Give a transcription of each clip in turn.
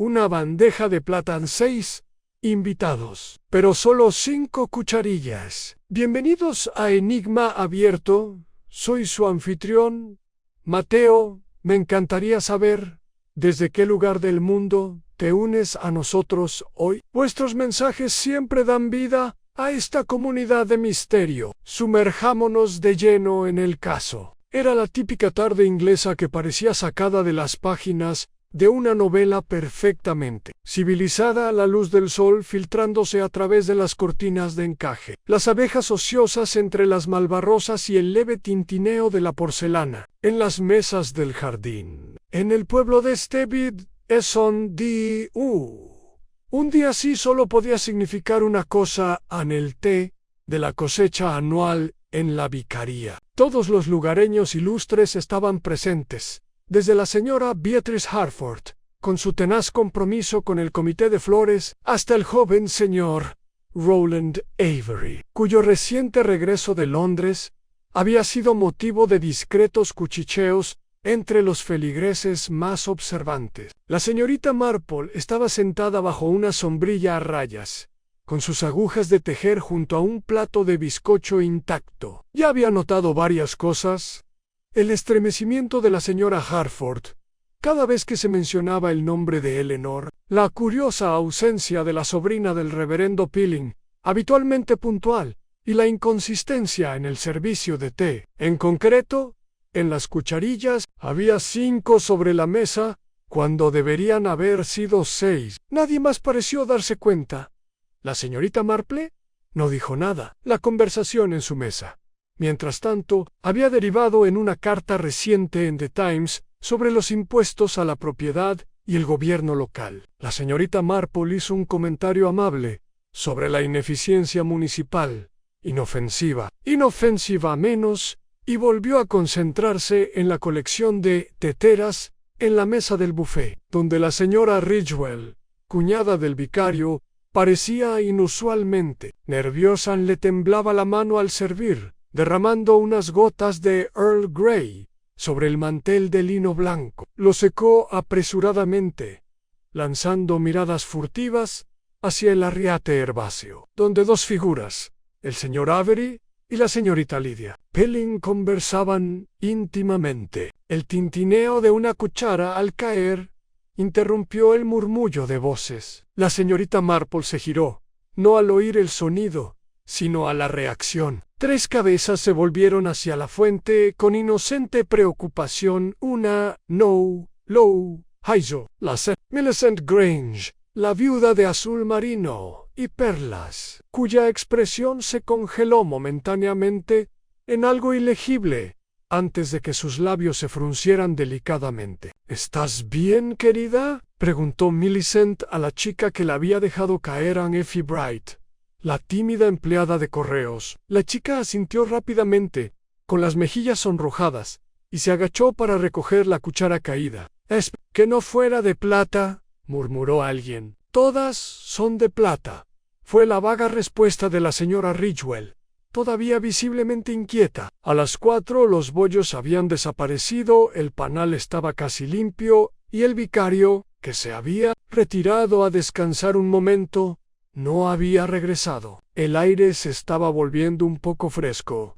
una bandeja de plata, 6 invitados, pero solo 5 cucharillas. Bienvenidos a Enigma Abierto, soy su anfitrión, Mateo. Me encantaría saber, ¿desde qué lugar del mundo te unes a nosotros hoy? Vuestros mensajes siempre dan vida a esta comunidad de misterio. Sumerjámonos de lleno en el caso. Era la típica tarde inglesa que parecía sacada de las páginas de una novela perfectamente civilizada a la luz del sol filtrándose a través de las cortinas de encaje, las abejas ociosas entre las malvarrosas y el leve tintineo de la porcelana en las mesas del jardín. En el pueblo de Stevid un día así solo podía significar una cosa: en el té de la cosecha anual en la vicaría. Todos los lugareños ilustres estaban presentes, desde la señora Beatrice Harford, con su tenaz compromiso con el comité de flores, hasta el joven señor Roland Avery, cuyo reciente regreso de Londres había sido motivo de discretos cuchicheos entre los feligreses más observantes. La señorita Marple estaba sentada bajo una sombrilla a rayas, con sus agujas de tejer junto a un plato de bizcocho intacto. Ya había notado varias cosas. El estremecimiento de la señora Harford cada vez que se mencionaba el nombre de Eleanor, la curiosa ausencia de la sobrina del reverendo Pilling, habitualmente puntual, y la inconsistencia en el servicio de té. En concreto, en las cucharillas había 5 sobre la mesa, cuando deberían haber sido 6. Nadie más pareció darse cuenta. La señorita Marple no dijo nada. La conversación en su mesa, mientras tanto, había derivado en una carta reciente en The Times sobre los impuestos a la propiedad y el gobierno local. La señorita Marple hizo un comentario amable sobre la ineficiencia municipal, inofensiva menos, y volvió a concentrarse en la colección de teteras en la mesa del buffet, donde la señora Ridgewell, cuñada del vicario, parecía inusualmente nerviosa. Le temblaba la mano al servir, derramando unas gotas de Earl Grey sobre el mantel de lino blanco. Lo secó apresuradamente, lanzando miradas furtivas hacia el arriate herbáceo, donde 2 figuras, el señor Avery y la señorita Lydia Pilling, conversaban íntimamente. El tintineo de una cuchara al caer interrumpió el murmullo de voces. La señorita Marple se giró, no al oír el sonido, sino a la reacción. 3 cabezas se volvieron hacia la fuente con inocente preocupación. Una, la Millicent Grange, la viuda de azul marino y perlas, cuya expresión se congeló momentáneamente en algo ilegible antes de que sus labios se fruncieran delicadamente. ¿Estás bien, querida?, preguntó Millicent a la chica que la había dejado caer a Effie Bright, la tímida empleada de correos. La chica asintió rápidamente, con las mejillas sonrojadas, y se agachó para recoger la cuchara caída. «Es que no fuera de plata», murmuró alguien. «Todas son de plata», fue la vaga respuesta de la señora Ridgewell, todavía visiblemente inquieta. A las 4 los bollos habían desaparecido, el panal estaba casi limpio, y el vicario, que se había retirado a descansar un momento, no había regresado. El aire se estaba volviendo un poco fresco,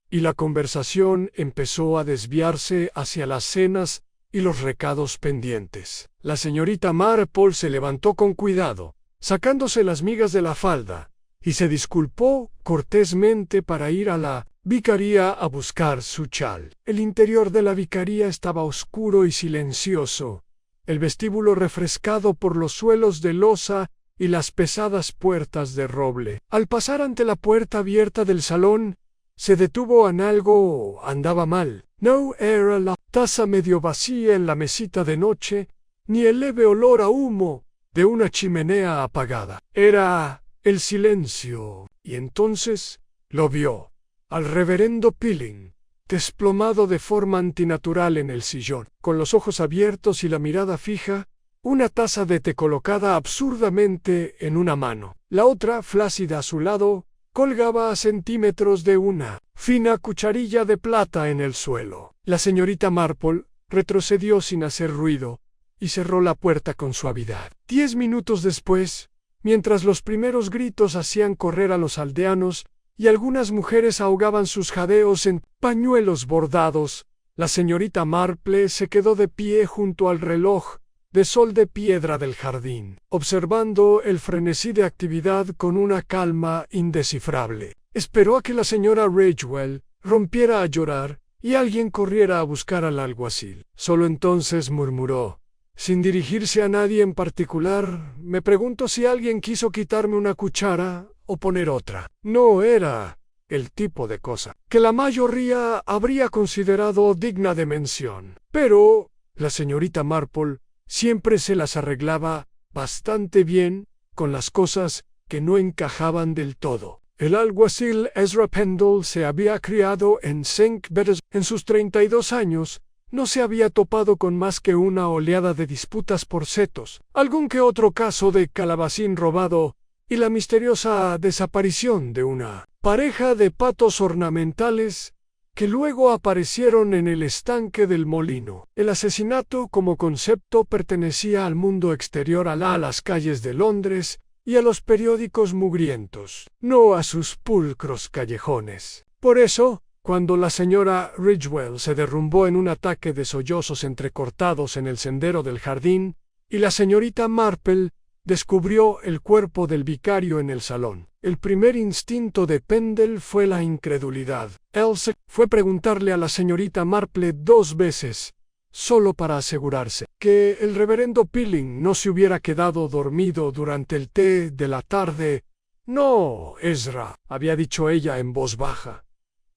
y la conversación empezó a desviarse hacia las cenas y los recados pendientes. La señorita Marple se levantó con cuidado, sacándose las migas de la falda, y se disculpó cortésmente para ir a la vicaría a buscar su chal. El interior de la vicaría estaba oscuro y silencioso, el vestíbulo refrescado por los suelos de loza y las pesadas puertas de roble. Al pasar ante la puerta abierta del salón, se detuvo en algo andaba mal. No era la taza medio vacía en la mesita de noche, ni el leve olor a humo de una chimenea apagada. Era el silencio. Y entonces lo vio, al reverendo Pilling, desplomado de forma antinatural en el sillón, con los ojos abiertos y la mirada fija, una taza de té colocada absurdamente en una mano. La otra, flácida a su lado, colgaba a centímetros de una fina cucharilla de plata en el suelo. La señorita Marple retrocedió sin hacer ruido, y cerró la puerta con suavidad. 10 minutos después, mientras los primeros gritos hacían correr a los aldeanos y algunas mujeres ahogaban sus jadeos en pañuelos bordados, la señorita Marple se quedó de pie junto al reloj de sol de piedra del jardín, observando el frenesí de actividad con una calma indescifrable. Esperó a que la señora Ridgewell rompiera a llorar y alguien corriera a buscar al alguacil. Solo entonces murmuró, sin dirigirse a nadie en particular: me pregunto si alguien quiso quitarme una cuchara o poner otra. No era el tipo de cosa que la mayoría habría considerado digna de mención, pero la señorita Marple siempre se las arreglaba bastante bien con las cosas que no encajaban del todo. El alguacil Ezra Pendle se había criado en St. Bede's. En sus 32 años no se había topado con más que una oleada de disputas por setos, algún que otro caso de calabacín robado y la misteriosa desaparición de una pareja de patos ornamentales que luego aparecieron en el estanque del molino. El asesinato como concepto pertenecía al mundo exterior a las calles de Londres y a los periódicos mugrientos, no a sus pulcros callejones. Por eso, cuando la señora Ridgewell se derrumbó en un ataque de sollozos entrecortados en el sendero del jardín, y la señorita Marple descubrió el cuerpo del vicario en el salón, el primer instinto de Pendle fue la incredulidad. Él fue preguntarle a la señorita Marple 2 veces, solo para asegurarse que el reverendo Pilling no se hubiera quedado dormido durante el té de la tarde. No, Ezra, había dicho ella en voz baja.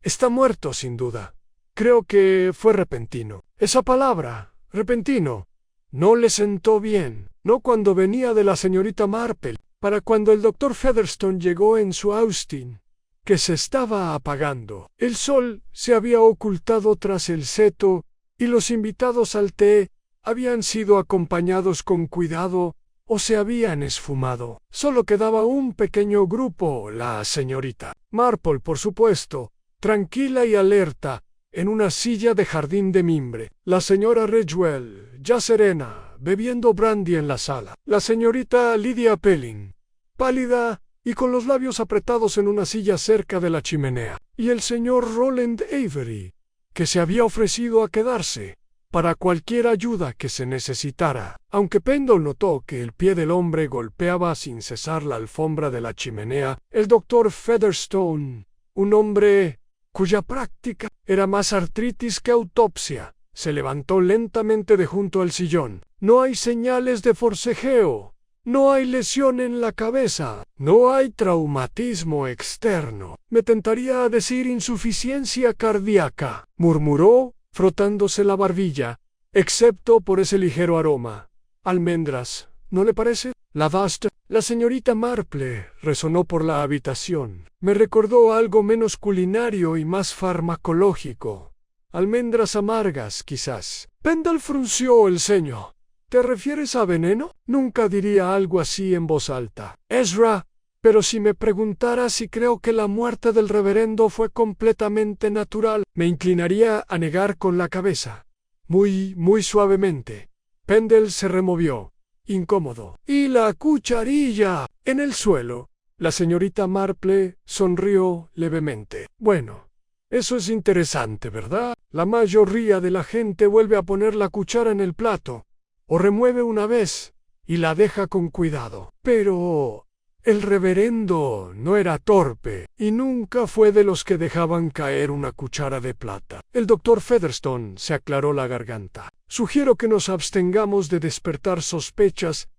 Está muerto, sin duda. Creo que fue repentino. Esa palabra, repentino, no le sentó bien, no cuando venía de la señorita Marple. Para cuando el doctor Featherstone llegó en su Austin, que se estaba apagando, el sol se había ocultado tras el seto y los invitados al té habían sido acompañados con cuidado o se habían esfumado. Solo quedaba un pequeño grupo, la señorita Marple, por supuesto, tranquila y alerta, en una silla de jardín de mimbre. La señora Ridgewell, ya serena, bebiendo brandy en la sala. La señorita Lydia Pelling, pálida y con los labios apretados en una silla cerca de la chimenea. Y el señor Roland Avery, que se había ofrecido a quedarse para cualquier ayuda que se necesitara. Aunque Pendle notó que el pie del hombre golpeaba sin cesar la alfombra de la chimenea, el doctor Featherstone, un hombre cuya práctica era más artritis que autopsia, se levantó lentamente de junto al sillón. No hay señales de forcejeo, no hay lesión en la cabeza, no hay traumatismo externo. Me tentaría decir insuficiencia cardíaca, murmuró, frotándose la barbilla, excepto por ese ligero aroma. Almendras, ¿no le parece? La vasta, la señorita Marple resonó por la habitación. Me recordó algo menos culinario y más farmacológico. Almendras amargas, quizás. Pendle frunció el ceño. ¿Te refieres a veneno? Nunca diría algo así en voz alta, Ezra, pero si me preguntara si creo que la muerte del reverendo fue completamente natural, me inclinaría a negar con la cabeza. Muy suavemente. Pendle se removió, incómodo. ¿Y la cucharilla? En el suelo. La señorita Marple sonrió levemente. Bueno, eso es interesante, ¿verdad? La mayoría de la gente vuelve a poner la cuchara en el plato, o remueve una vez y la deja con cuidado. Pero el reverendo no era torpe y nunca fue de los que dejaban caer una cuchara de plata. El doctor Featherstone se aclaró la garganta. Sugiero que nos abstengamos de despertar sospechas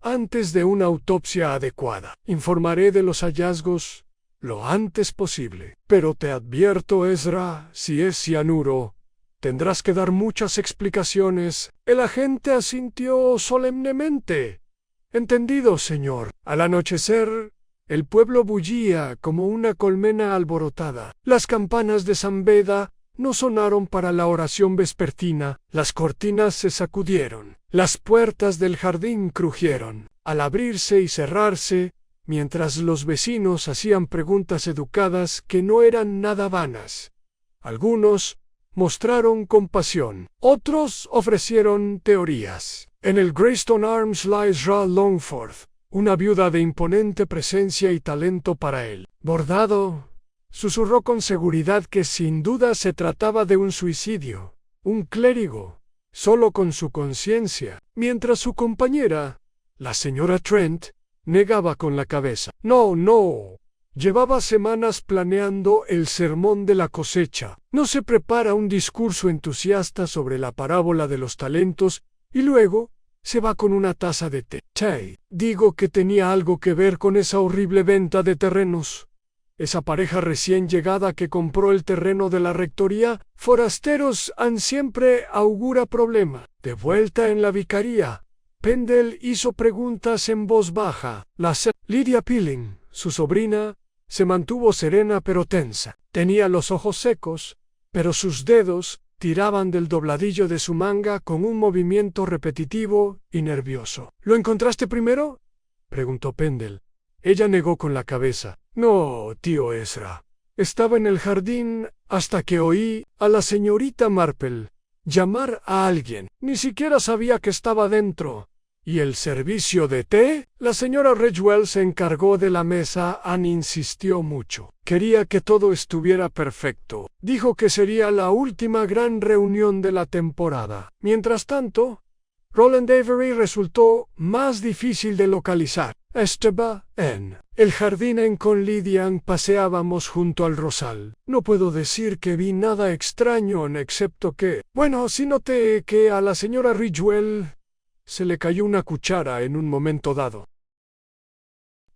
antes de una autopsia adecuada. Informaré de los hallazgos lo antes posible. Pero te advierto, Ezra, si es cianuro, tendrás que dar muchas explicaciones. El agente asintió solemnemente. Entendido, señor. Al anochecer, el pueblo bullía como una colmena alborotada. Las campanas de San Beda no sonaron para la oración vespertina. Las cortinas se sacudieron. Las puertas del jardín crujieron al abrirse y cerrarse, mientras los vecinos hacían preguntas educadas que no eran nada vanas. Algunos mostraron compasión, otros ofrecieron teorías. En el Greystone Arms lies Ra Longford, una viuda de imponente presencia y talento para él. Bordado, susurró con seguridad que sin duda se trataba de un suicidio. Un clérigo, solo con su conciencia, mientras su compañera, la señora Trent, negaba con la cabeza. No. Llevaba semanas planeando el sermón de la cosecha. No se prepara un discurso entusiasta sobre la parábola de los talentos y luego se va con una taza de té. Digo que tenía algo que ver con esa horrible venta de terrenos. Esa pareja recién llegada que compró el terreno de la rectoría, forasteros han siempre augura problema. De vuelta en la vicaría, Pendle hizo preguntas en voz baja. Lydia Pilling, su sobrina, se mantuvo serena pero tensa. Tenía los ojos secos, pero sus dedos tiraban del dobladillo de su manga con un movimiento repetitivo y nervioso. ¿Lo encontraste primero?, preguntó Pendle. Ella negó con la cabeza. No, tío Ezra. Estaba en el jardín hasta que oí a la señorita Marple llamar a alguien. Ni siquiera sabía que estaba dentro. ¿Y el servicio de té? La señora Ridgewell se encargó de la mesa. Anne insistió mucho. Quería que todo estuviera perfecto. Dijo que sería la última gran reunión de la temporada. Mientras tanto, Roland Avery resultó más difícil de localizar. Estaba en el jardín en con Lydia. Paseábamos junto al rosal. No puedo decir que vi nada extraño, excepto que... Bueno, sí noté que a la señora Ridgewell se le cayó una cuchara en un momento dado.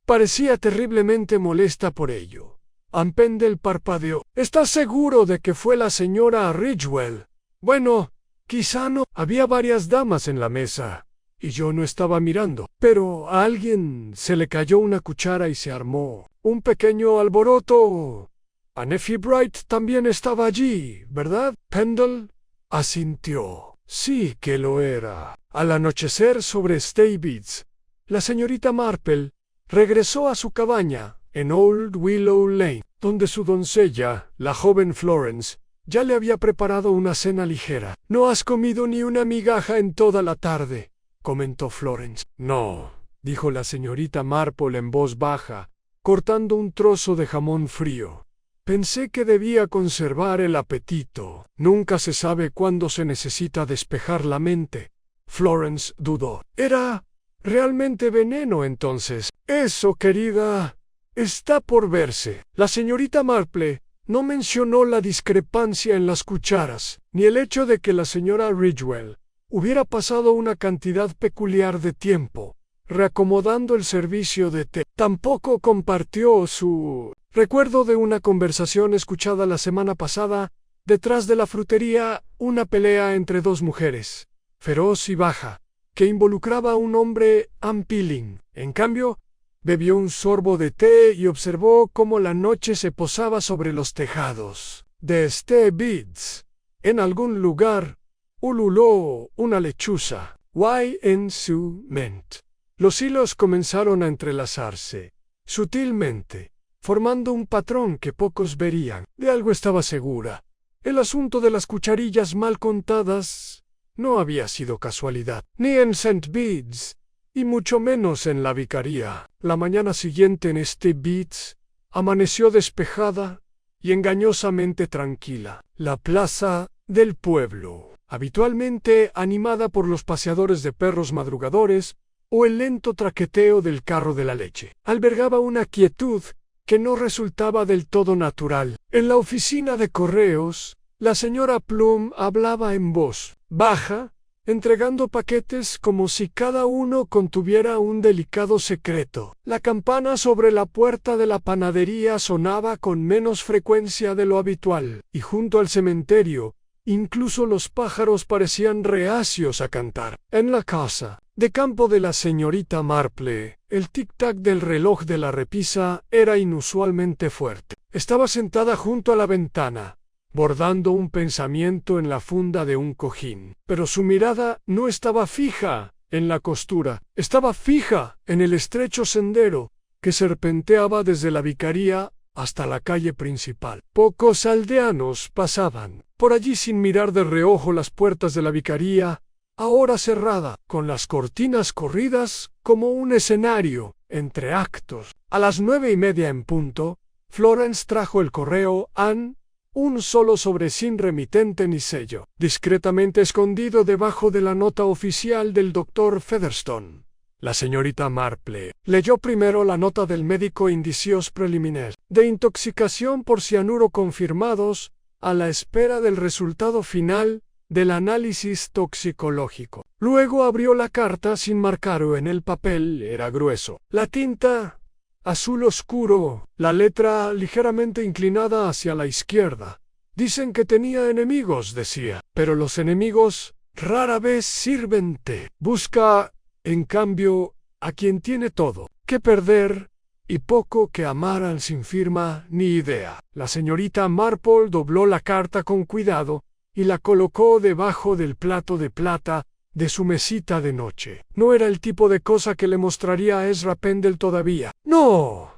Parecía terriblemente molesta por ello. Anne Pendle parpadeó. ¿Estás seguro de que fue la señora Ridgewell? Bueno, quizá no. Había varias damas en la mesa, y yo no estaba mirando. Pero a alguien se le cayó una cuchara y se armó un pequeño alboroto. A Nephi Bright también estaba allí, ¿verdad? Pendle asintió. Sí que lo era. Al anochecer sobre Staybeats, la señorita Marple regresó a su cabaña en Old Willow Lane, donde su doncella, la joven Florence, ya le había preparado una cena ligera. «No has comido ni una migaja en toda la tarde», comentó Florence. «No», dijo la señorita Marple en voz baja, cortando un trozo de jamón frío. «Pensé que debía conservar el apetito. Nunca se sabe cuándo se necesita despejar la mente». Florence dudó. «¿Era realmente veneno entonces?» «Eso, querida, está por verse». La señorita Marple no mencionó la discrepancia en las cucharas, ni el hecho de que la señora Ridgewell hubiera pasado una cantidad peculiar de tiempo reacomodando el servicio de té. Tampoco compartió su recuerdo de una conversación escuchada la semana pasada detrás de la frutería, una pelea entre dos mujeres, feroz y baja, que involucraba a un hombre, Anne Pilling. En cambio, bebió un sorbo de té y observó cómo la noche se posaba sobre los tejados de Staybeats. En algún lugar ululó una lechuza. Why en su mente. Los hilos comenzaron a entrelazarse, sutilmente, formando un patrón que pocos verían. De algo estaba segura. El asunto de las cucharillas mal contadas no había sido casualidad, ni en St. Bede's, y mucho menos en la vicaría. La mañana siguiente en Staybeats amaneció despejada y engañosamente tranquila. La plaza del pueblo, habitualmente animada por los paseadores de perros madrugadores o el lento traqueteo del carro de la leche, albergaba una quietud que no resultaba del todo natural. En la oficina de correos, la señora Plum hablaba en voz baja, entregando paquetes como si cada uno contuviera un delicado secreto. La campana sobre la puerta de la panadería sonaba con menos frecuencia de lo habitual, y junto al cementerio, incluso los pájaros parecían reacios a cantar. En la casa de campo de la señorita Marple, el tic-tac del reloj de la repisa era inusualmente fuerte. Estaba sentada junto a la ventana, bordando un pensamiento en la funda de un cojín. Pero su mirada no estaba fija en la costura, estaba fija en el estrecho sendero que serpenteaba desde la vicaría hasta la calle principal. Pocos aldeanos pasaban por allí sin mirar de reojo las puertas de la vicaría, ahora cerrada, con las cortinas corridas como un escenario, entre actos. A las 9:30 en punto, Florence trajo el correo Anne, un solo sobre sin remitente ni sello, discretamente escondido debajo de la nota oficial del doctor Featherstone. La señorita Marple leyó primero la nota del médico, indicios preliminares de intoxicación por cianuro confirmados, a la espera del resultado final del análisis toxicológico. Luego abrió la carta sin marcar en el papel, era grueso. La tinta azul oscuro, la letra ligeramente inclinada hacia la izquierda. Dicen que tenía enemigos, decía, pero los enemigos rara vez sirven té. Busca, en cambio, a quien tiene todo que perder y poco que amar sin firma ni idea. La señorita Marple dobló la carta con cuidado y la colocó debajo del plato de plata de su mesita de noche. No era el tipo de cosa que le mostraría a Ezra Pendle todavía. No,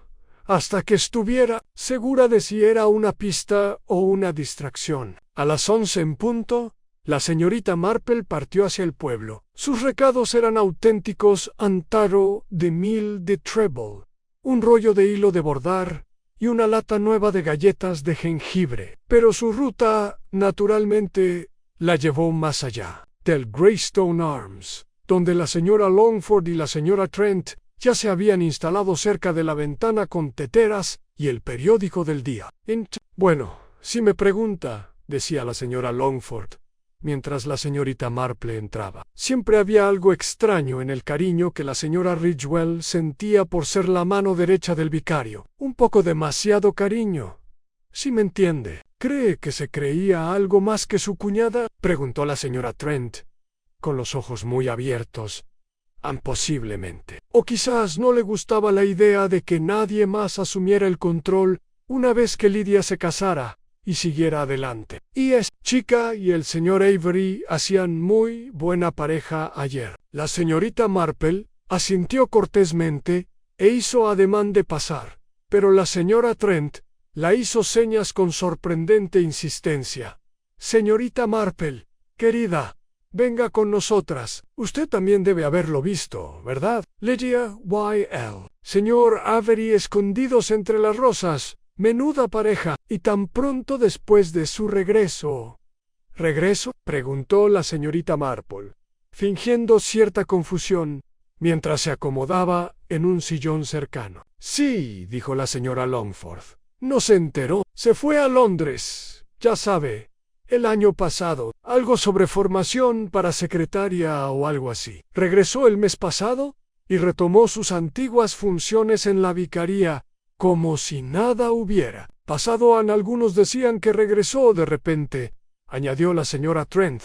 hasta que estuviera segura de si era una pista o una distracción. A las 11 en punto, la señorita Marple partió hacia el pueblo. Sus recados eran auténticos antaro de miel de treble, un rollo de hilo de bordar y una lata nueva de galletas de jengibre. Pero su ruta, naturalmente, la llevó más allá del Greystone Arms, donde la señora Longford y la señora Trent ya se habían instalado cerca de la ventana con teteras y el periódico del día. Bueno, si me pregunta, decía la señora Longford, mientras la señorita Marple entraba, siempre había algo extraño en el cariño que la señora Ridgewell sentía por ser la mano derecha del vicario. Un poco demasiado cariño, si me entiende. ¿Cree que se creía algo más que su cuñada?, preguntó la señora Trent, con los ojos muy abiertos. Posiblemente. O quizás no le gustaba la idea de que nadie más asumiera el control una vez que Lydia se casara y siguiera adelante. Y es chica y el señor Avery hacían muy buena pareja ayer. La señorita Marple asintió cortésmente e hizo ademán de pasar, pero la señora Trent la hizo señas con sorprendente insistencia. Señorita Marple, querida, venga con nosotras. Usted también debe haberlo visto, ¿verdad? Lydia Y.L. Señor Avery escondidos entre las rosas. Menuda pareja. Y tan pronto después de su regreso. ¿Regreso?, preguntó la señorita Marple, fingiendo cierta confusión, mientras se acomodaba en un sillón cercano. Sí, dijo la señora Longford. No se enteró. Se fue a Londres, ya sabe, el año pasado. Algo sobre formación para secretaria o algo así. Regresó el mes pasado y retomó sus antiguas funciones en la vicaría, como si nada hubiera pasado. Algunos decían que regresó de repente, añadió la señora Trent,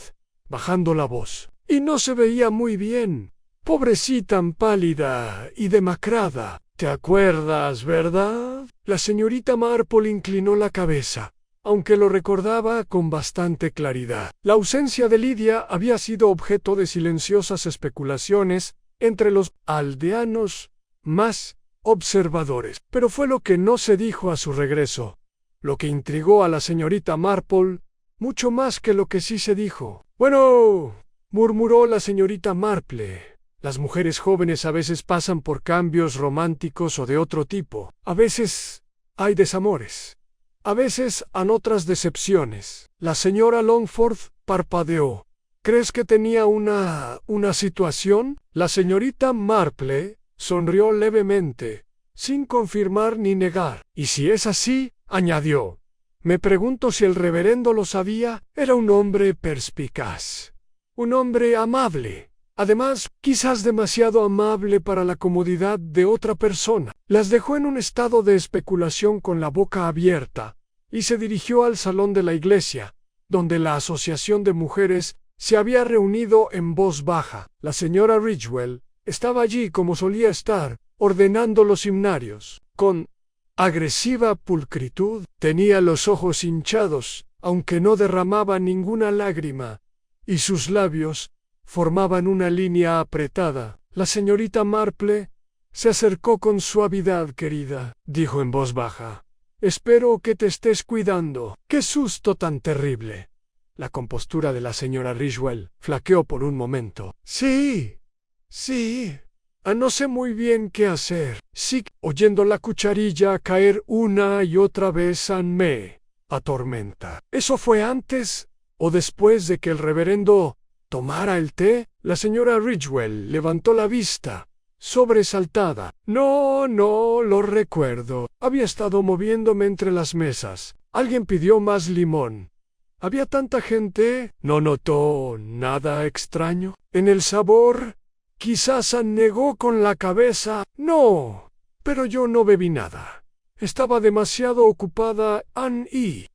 bajando la voz. Y no se veía muy bien. Pobrecita, pálida y demacrada. ¿Te acuerdas, verdad? La señorita Marple inclinó la cabeza, aunque lo recordaba con bastante claridad. La ausencia de Lydia había sido objeto de silenciosas especulaciones entre los aldeanos más observadores, pero fue lo que no se dijo a su regreso, lo que intrigó a la señorita Marple mucho más que lo que sí se dijo. Bueno, murmuró la señorita Marple. Las mujeres jóvenes a veces pasan por cambios románticos o de otro tipo. A veces hay desamores. A veces han otras decepciones. La señora Longford parpadeó. ¿Crees que tenía una situación? La señorita Marple sonrió levemente, sin confirmar ni negar. Y si es así, añadió, me pregunto si el reverendo lo sabía. Era un hombre perspicaz, un hombre amable. Además, quizás demasiado amable para la comodidad de otra persona. Las dejó en un estado de especulación con la boca abierta, y se dirigió al salón de la iglesia, donde la asociación de mujeres se había reunido en voz baja. La señora Ridgewell estaba allí como solía estar, ordenando los himnarios. Con agresiva pulcritud, tenía los ojos hinchados, aunque no derramaba ninguna lágrima, y sus labios formaban una línea apretada. La señorita Marple se acercó con suavidad. Querida, dijo en voz baja, espero que te estés cuidando. ¡Qué susto tan terrible! La compostura de la señora Ridgewell flaqueó por un momento. Sí. No sé muy bien qué hacer. Sí, oyendo la cucharilla caer una y otra vez me atormenta. ¿Eso fue antes o después de que el reverendo tomara el té? La señora Ridgewell levantó la vista, sobresaltada. No lo recuerdo. Había estado moviéndome entre las mesas. Alguien pidió más limón. ¿Había tanta gente? ¿No notó nada extraño en el sabor? Quizás negó con la cabeza. No, pero yo no bebí nada. Estaba demasiado ocupada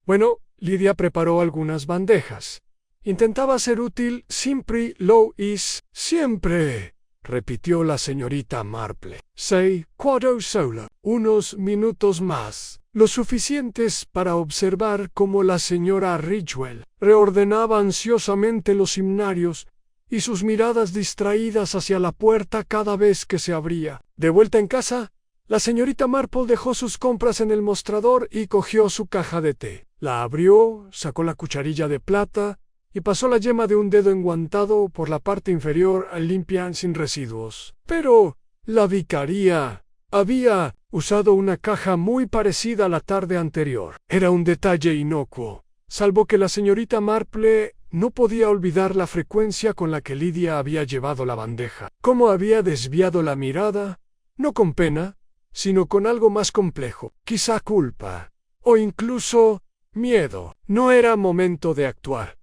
Bueno, Lidia preparó algunas bandejas. Intentaba ser útil, siempre lo es. Siempre, repitió la señorita Marple. Quedó sola. Unos minutos más, lo suficientes para observar cómo la señora Ridgewell reordenaba ansiosamente los himnarios y sus miradas distraídas hacia la puerta cada vez que se abría. De vuelta en casa, la señorita Marple dejó sus compras en el mostrador y cogió su caja de té. La abrió, sacó la cucharilla de plata y pasó la yema de un dedo enguantado por la parte inferior limpia sin residuos. Pero la vicaría había usado una caja muy parecida a la tarde anterior. Era un detalle inocuo, salvo que la señorita Marple no podía olvidar la frecuencia con la que Lidia había llevado la bandeja. Cómo había desviado la mirada, no con pena, sino con algo más complejo, quizá culpa, o incluso miedo. No era momento de actuar.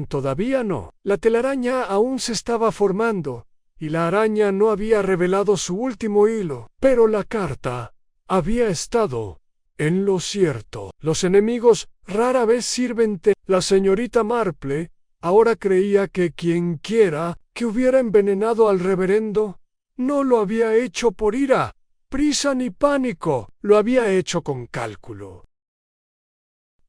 Todavía no. La telaraña aún se estaba formando, y la araña no había revelado su último hilo. Pero la carta había estado en lo cierto. Los enemigos rara vez sirven té. La señorita Marple ahora creía que quienquiera que hubiera envenenado al reverendo no lo había hecho por ira, prisa ni pánico, lo había hecho con cálculo.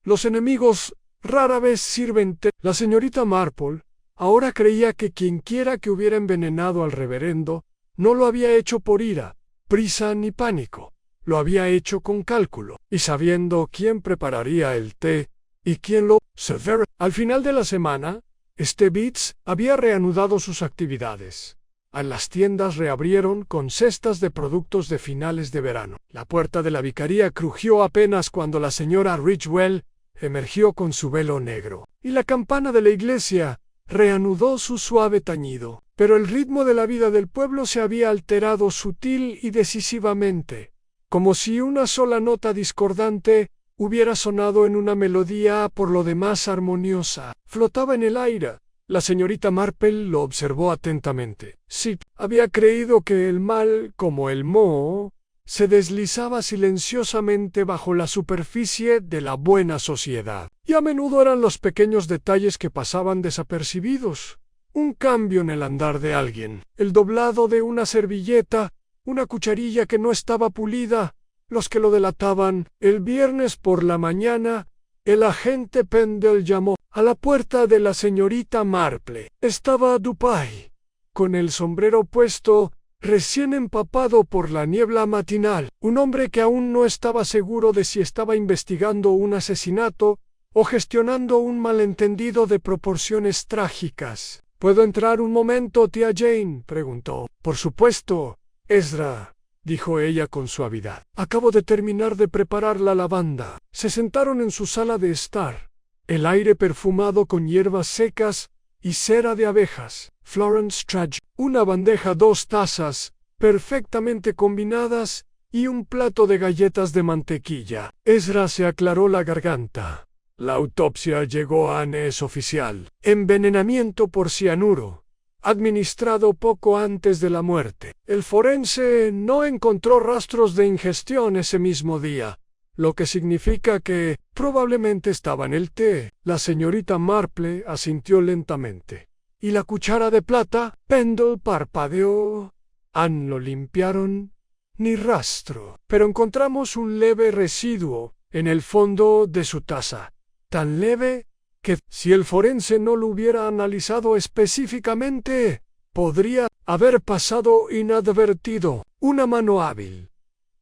Los enemigos rara vez sirven té. La señorita Marple ahora creía que quienquiera que hubiera envenenado al reverendo no lo había hecho por ira, prisa ni pánico, lo había hecho con cálculo, y sabiendo quién prepararía el té y quién lo serviría. Al final de la semana, Beats había reanudado sus actividades. Las tiendas reabrieron con cestas de productos de finales de verano. La puerta de la vicaría crujió apenas cuando la señora Ridgewell emergió con su velo negro, y la campana de la iglesia reanudó su suave tañido. Pero el ritmo de la vida del pueblo se había alterado sutil y decisivamente, como si una sola nota discordante hubiera sonado en una melodía por lo demás armoniosa. Flotaba en el aire. La señorita Marple lo observó atentamente. Sí, había creído que el mal, como el moho, se deslizaba silenciosamente bajo la superficie de la buena sociedad. Y a menudo eran los pequeños detalles que pasaban desapercibidos. Un cambio en el andar de alguien, el doblado de una servilleta, una cucharilla que no estaba pulida, los que lo delataban. El viernes por la mañana, el agente Pendle llamó a la puerta de la señorita Marple. Estaba Dupay, con el sombrero puesto, recién empapado por la niebla matinal, un hombre que aún no estaba seguro de si estaba investigando un asesinato o gestionando un malentendido de proporciones trágicas. ¿Puedo entrar un momento, tía Jane?, preguntó. Por supuesto, Ezra, dijo ella con suavidad. Acabo de terminar de preparar la lavanda. Se sentaron en su sala de estar, el aire perfumado con hierbas secas y cera de abejas. Florence Trudge, una bandeja, 2 tazas, perfectamente combinadas, y un plato de galletas de mantequilla. Ezra se aclaró la garganta. La autopsia llegó a es oficial. Envenenamiento por cianuro, administrado poco antes de la muerte. El forense no encontró rastros de ingestión ese mismo día, lo que significa que probablemente estaba en el té. La señorita Marple asintió lentamente. ¿Y la cuchara de plata? Pendle parpadeó. ¿Lo limpiaron? Ni rastro. Pero encontramos un leve residuo en el fondo de su taza. Tan leve que, si el forense no lo hubiera analizado específicamente, podría haber pasado inadvertido. Una mano hábil.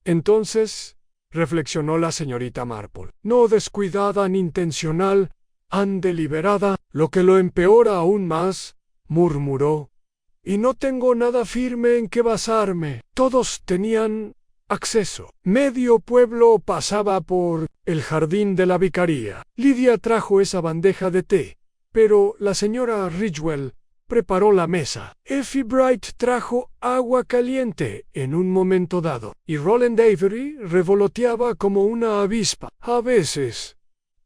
Entonces, reflexionó la señorita Marple, no descuidada ni intencional, han deliberada, lo que lo empeora aún más, murmuró. Y no tengo nada firme en que basarme. Todos tenían acceso. Medio pueblo pasaba por el jardín de la vicaría. Lidia trajo esa bandeja de té, pero la señora Ridgewell preparó la mesa. Effie Bright trajo agua caliente en un momento dado, y Roland Avery revoloteaba como una avispa. A veces,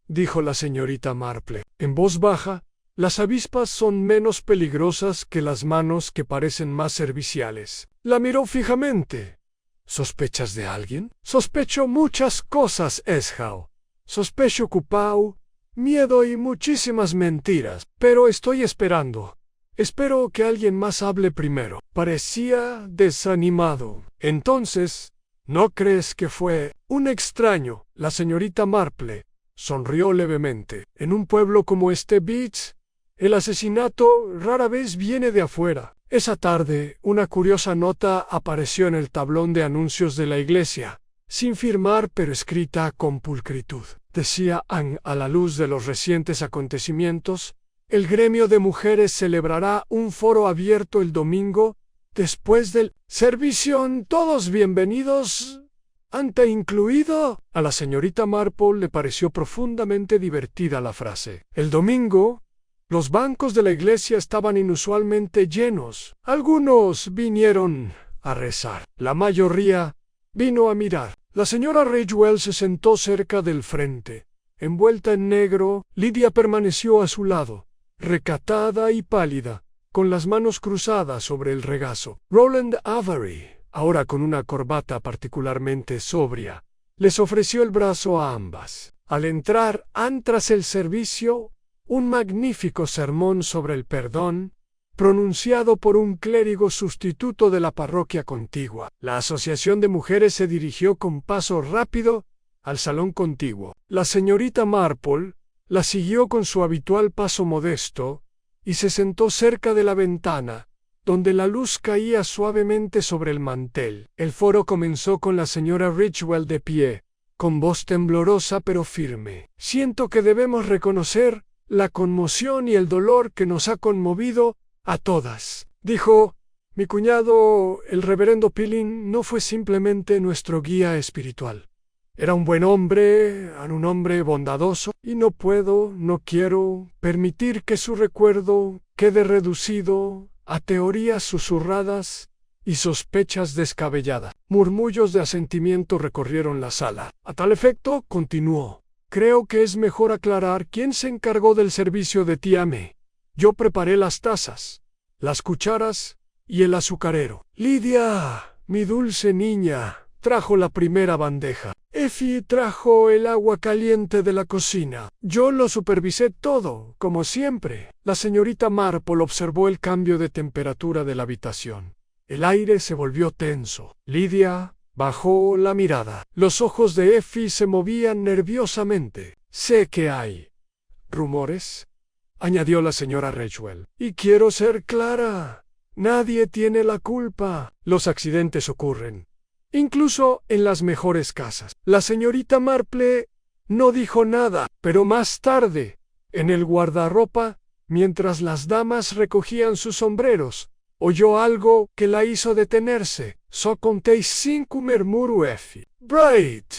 dijo la señorita Marple, en voz baja, las avispas son menos peligrosas que las manos que parecen más serviciales. La miró fijamente. ¿Sospechas de alguien? Sospecho muchas cosas, Esau. Sospecho cupau, miedo y muchísimas mentiras, pero estoy esperando. Espero que alguien más hable primero. Parecía desanimado. Entonces, ¿no crees que fue un extraño? La señorita Marple sonrió levemente. En un pueblo como este Beach, el asesinato rara vez viene de afuera. Esa tarde, una curiosa nota apareció en el tablón de anuncios de la iglesia, sin firmar pero escrita con pulcritud. Decía a la luz de los recientes acontecimientos, el gremio de mujeres celebrará un foro abierto el domingo, después del servicio. Todos bienvenidos, ante incluido. A la señorita Marple le pareció profundamente divertida la frase. El domingo, los bancos de la iglesia estaban inusualmente llenos. Algunos vinieron a rezar. La mayoría vino a mirar. La señora Ridgewell se sentó cerca del frente. Envuelta en negro, Lidia permaneció a su lado, recatada y pálida, con las manos cruzadas sobre el regazo. Roland Avery, ahora con una corbata particularmente sobria, les ofreció el brazo a ambas. Al entrar, tras el servicio, un magnífico sermón sobre el perdón, pronunciado por un clérigo sustituto de la parroquia contigua. La asociación de mujeres se dirigió con paso rápido al salón contiguo. La señorita Marple la siguió con su habitual paso modesto y se sentó cerca de la ventana, donde la luz caía suavemente sobre el mantel. El foro comenzó con la señora Ridgewell de pie, con voz temblorosa pero firme. Siento que debemos reconocer la conmoción y el dolor que nos ha conmovido a todas. Dijo, mi cuñado, el reverendo Pilling, no fue simplemente nuestro guía espiritual. Era un buen hombre, un hombre bondadoso, y no quiero permitir que su recuerdo quede reducido a teorías susurradas y sospechas descabelladas. Murmullos de asentimiento recorrieron la sala. A tal efecto, continuó. Creo que es mejor aclarar quién se encargó del servicio de tía May. Yo preparé las tazas, las cucharas y el azucarero. Lidia, mi dulce niña, trajo la primera bandeja. Effie trajo el agua caliente de la cocina. Yo lo supervisé todo, como siempre. La señorita Marple observó el cambio de temperatura de la habitación. El aire se volvió tenso. Lidia bajó la mirada. Los ojos de Effie se movían nerviosamente. Sé que hay rumores, añadió la señora Ridgewell. Y quiero ser clara. Nadie tiene la culpa. Los accidentes ocurren, incluso en las mejores casas. La señorita Marple no dijo nada, pero más tarde, en el guardarropa, mientras las damas recogían sus sombreros, oyó algo que la hizo detenerse. So contéis 5, murmuró Effie. Bright,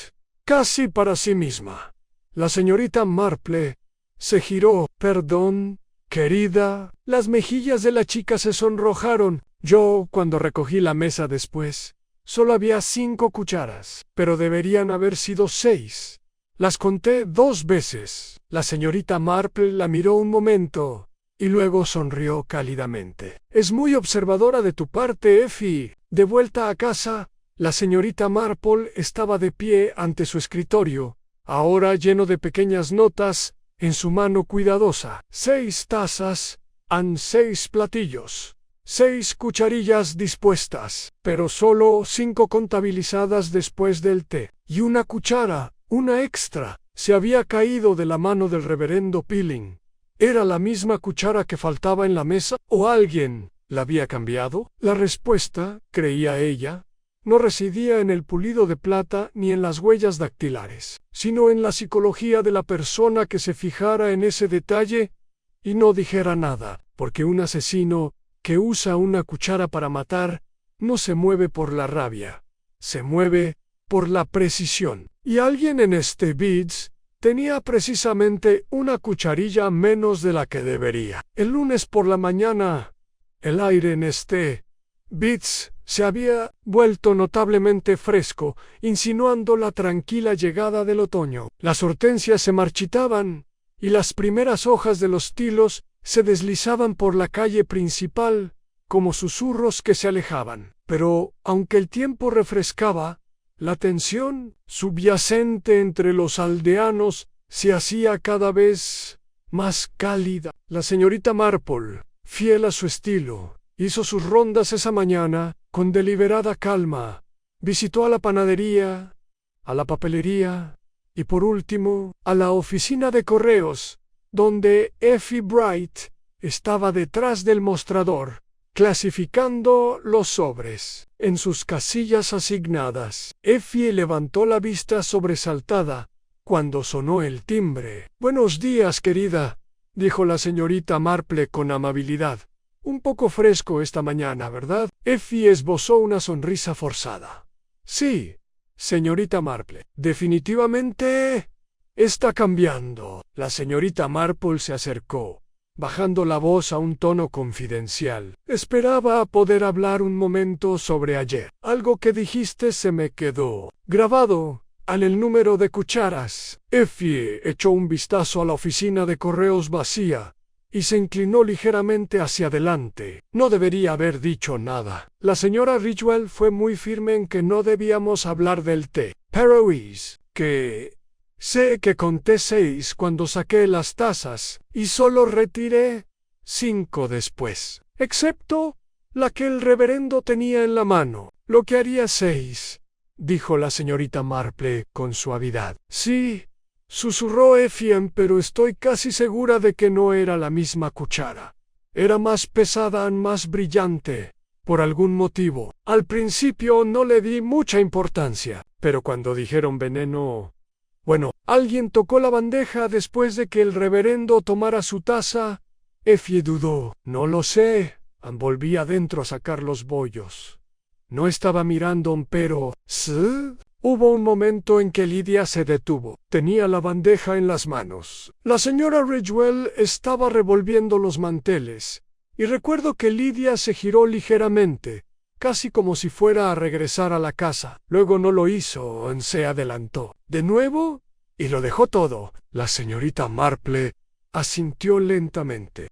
casi para sí misma. La señorita Marple se giró. Perdón, querida. Las mejillas de la chica se sonrojaron. Yo, cuando recogí la mesa después, solo había 5 cucharas, pero deberían haber sido 6. Las conté 2 veces. La señorita Marple la miró un momento y luego sonrió cálidamente. Es muy observadora de tu parte, Effie. De vuelta a casa, la señorita Marple estaba de pie ante su escritorio, ahora lleno de pequeñas notas, en su mano cuidadosa. 6 tazas, 6 platillos, 6 cucharillas dispuestas, pero solo 5 contabilizadas después del té. Y una cuchara, una extra, se había caído de la mano del reverendo Pilling. ¿Era la misma cuchara que faltaba en la mesa, o alguien la había cambiado? La respuesta, creía ella, no residía en el pulido de plata ni en las huellas dactilares, sino en la psicología de la persona que se fijara en ese detalle y no dijera nada, porque un asesino que usa una cuchara para matar no se mueve por la rabia, se mueve por la precisión. Y alguien en este Beats tenía precisamente una cucharilla menos de la que debería. El lunes por la mañana, el aire en este Beats se había vuelto notablemente fresco, insinuando la tranquila llegada del otoño. Las hortensias se marchitaban y las primeras hojas de los tilos se deslizaban por la calle principal como susurros que se alejaban. Pero, aunque el tiempo refrescaba, la tensión subyacente entre los aldeanos se hacía cada vez más cálida. La señorita Marple, fiel a su estilo, hizo sus rondas esa mañana con deliberada calma. Visitó a la panadería, a la papelería y por último a la oficina de correos, donde Effie Bright estaba detrás del mostrador, clasificando los sobres en sus casillas asignadas. Effie levantó la vista sobresaltada cuando sonó el timbre. «Buenos días, querida», dijo la señorita Marple con amabilidad. «Un poco fresco esta mañana, ¿verdad?» Effie esbozó una sonrisa forzada. «Sí, señorita Marple, definitivamente está cambiando». La señorita Marple se acercó, bajando la voz a un tono confidencial. «Esperaba poder hablar un momento sobre ayer. Algo que dijiste se me quedó grabado en el número de cucharas». Effie echó un vistazo a la oficina de correos vacía y se inclinó ligeramente hacia adelante. No debería haber dicho nada. La señora Ridgewell fue muy firme en que no debíamos hablar del té. Pero sé que conté 6 cuando saqué las tazas y solo retiré 5 después, excepto la que el reverendo tenía en la mano, lo que haría 6, dijo la señorita Marple con suavidad. «Sí», susurró Effie, «pero estoy casi segura de que no era la misma cuchara. Era más pesada y más brillante, por algún motivo. Al principio no le di mucha importancia, pero cuando dijeron veneno... Bueno, alguien tocó la bandeja después de que el reverendo tomara su taza». Effie dudó. «No lo sé». Volví adentro a sacar los bollos. No estaba mirando, pero... ¿Sí? Hubo un momento en que Lydia se detuvo. Tenía la bandeja en las manos. La señora Ridgewell estaba revolviendo los manteles, y recuerdo que Lydia se giró ligeramente, casi como si fuera a regresar a la casa. Luego no lo hizo, se adelantó de nuevo y lo dejó todo. La señorita Marple asintió lentamente.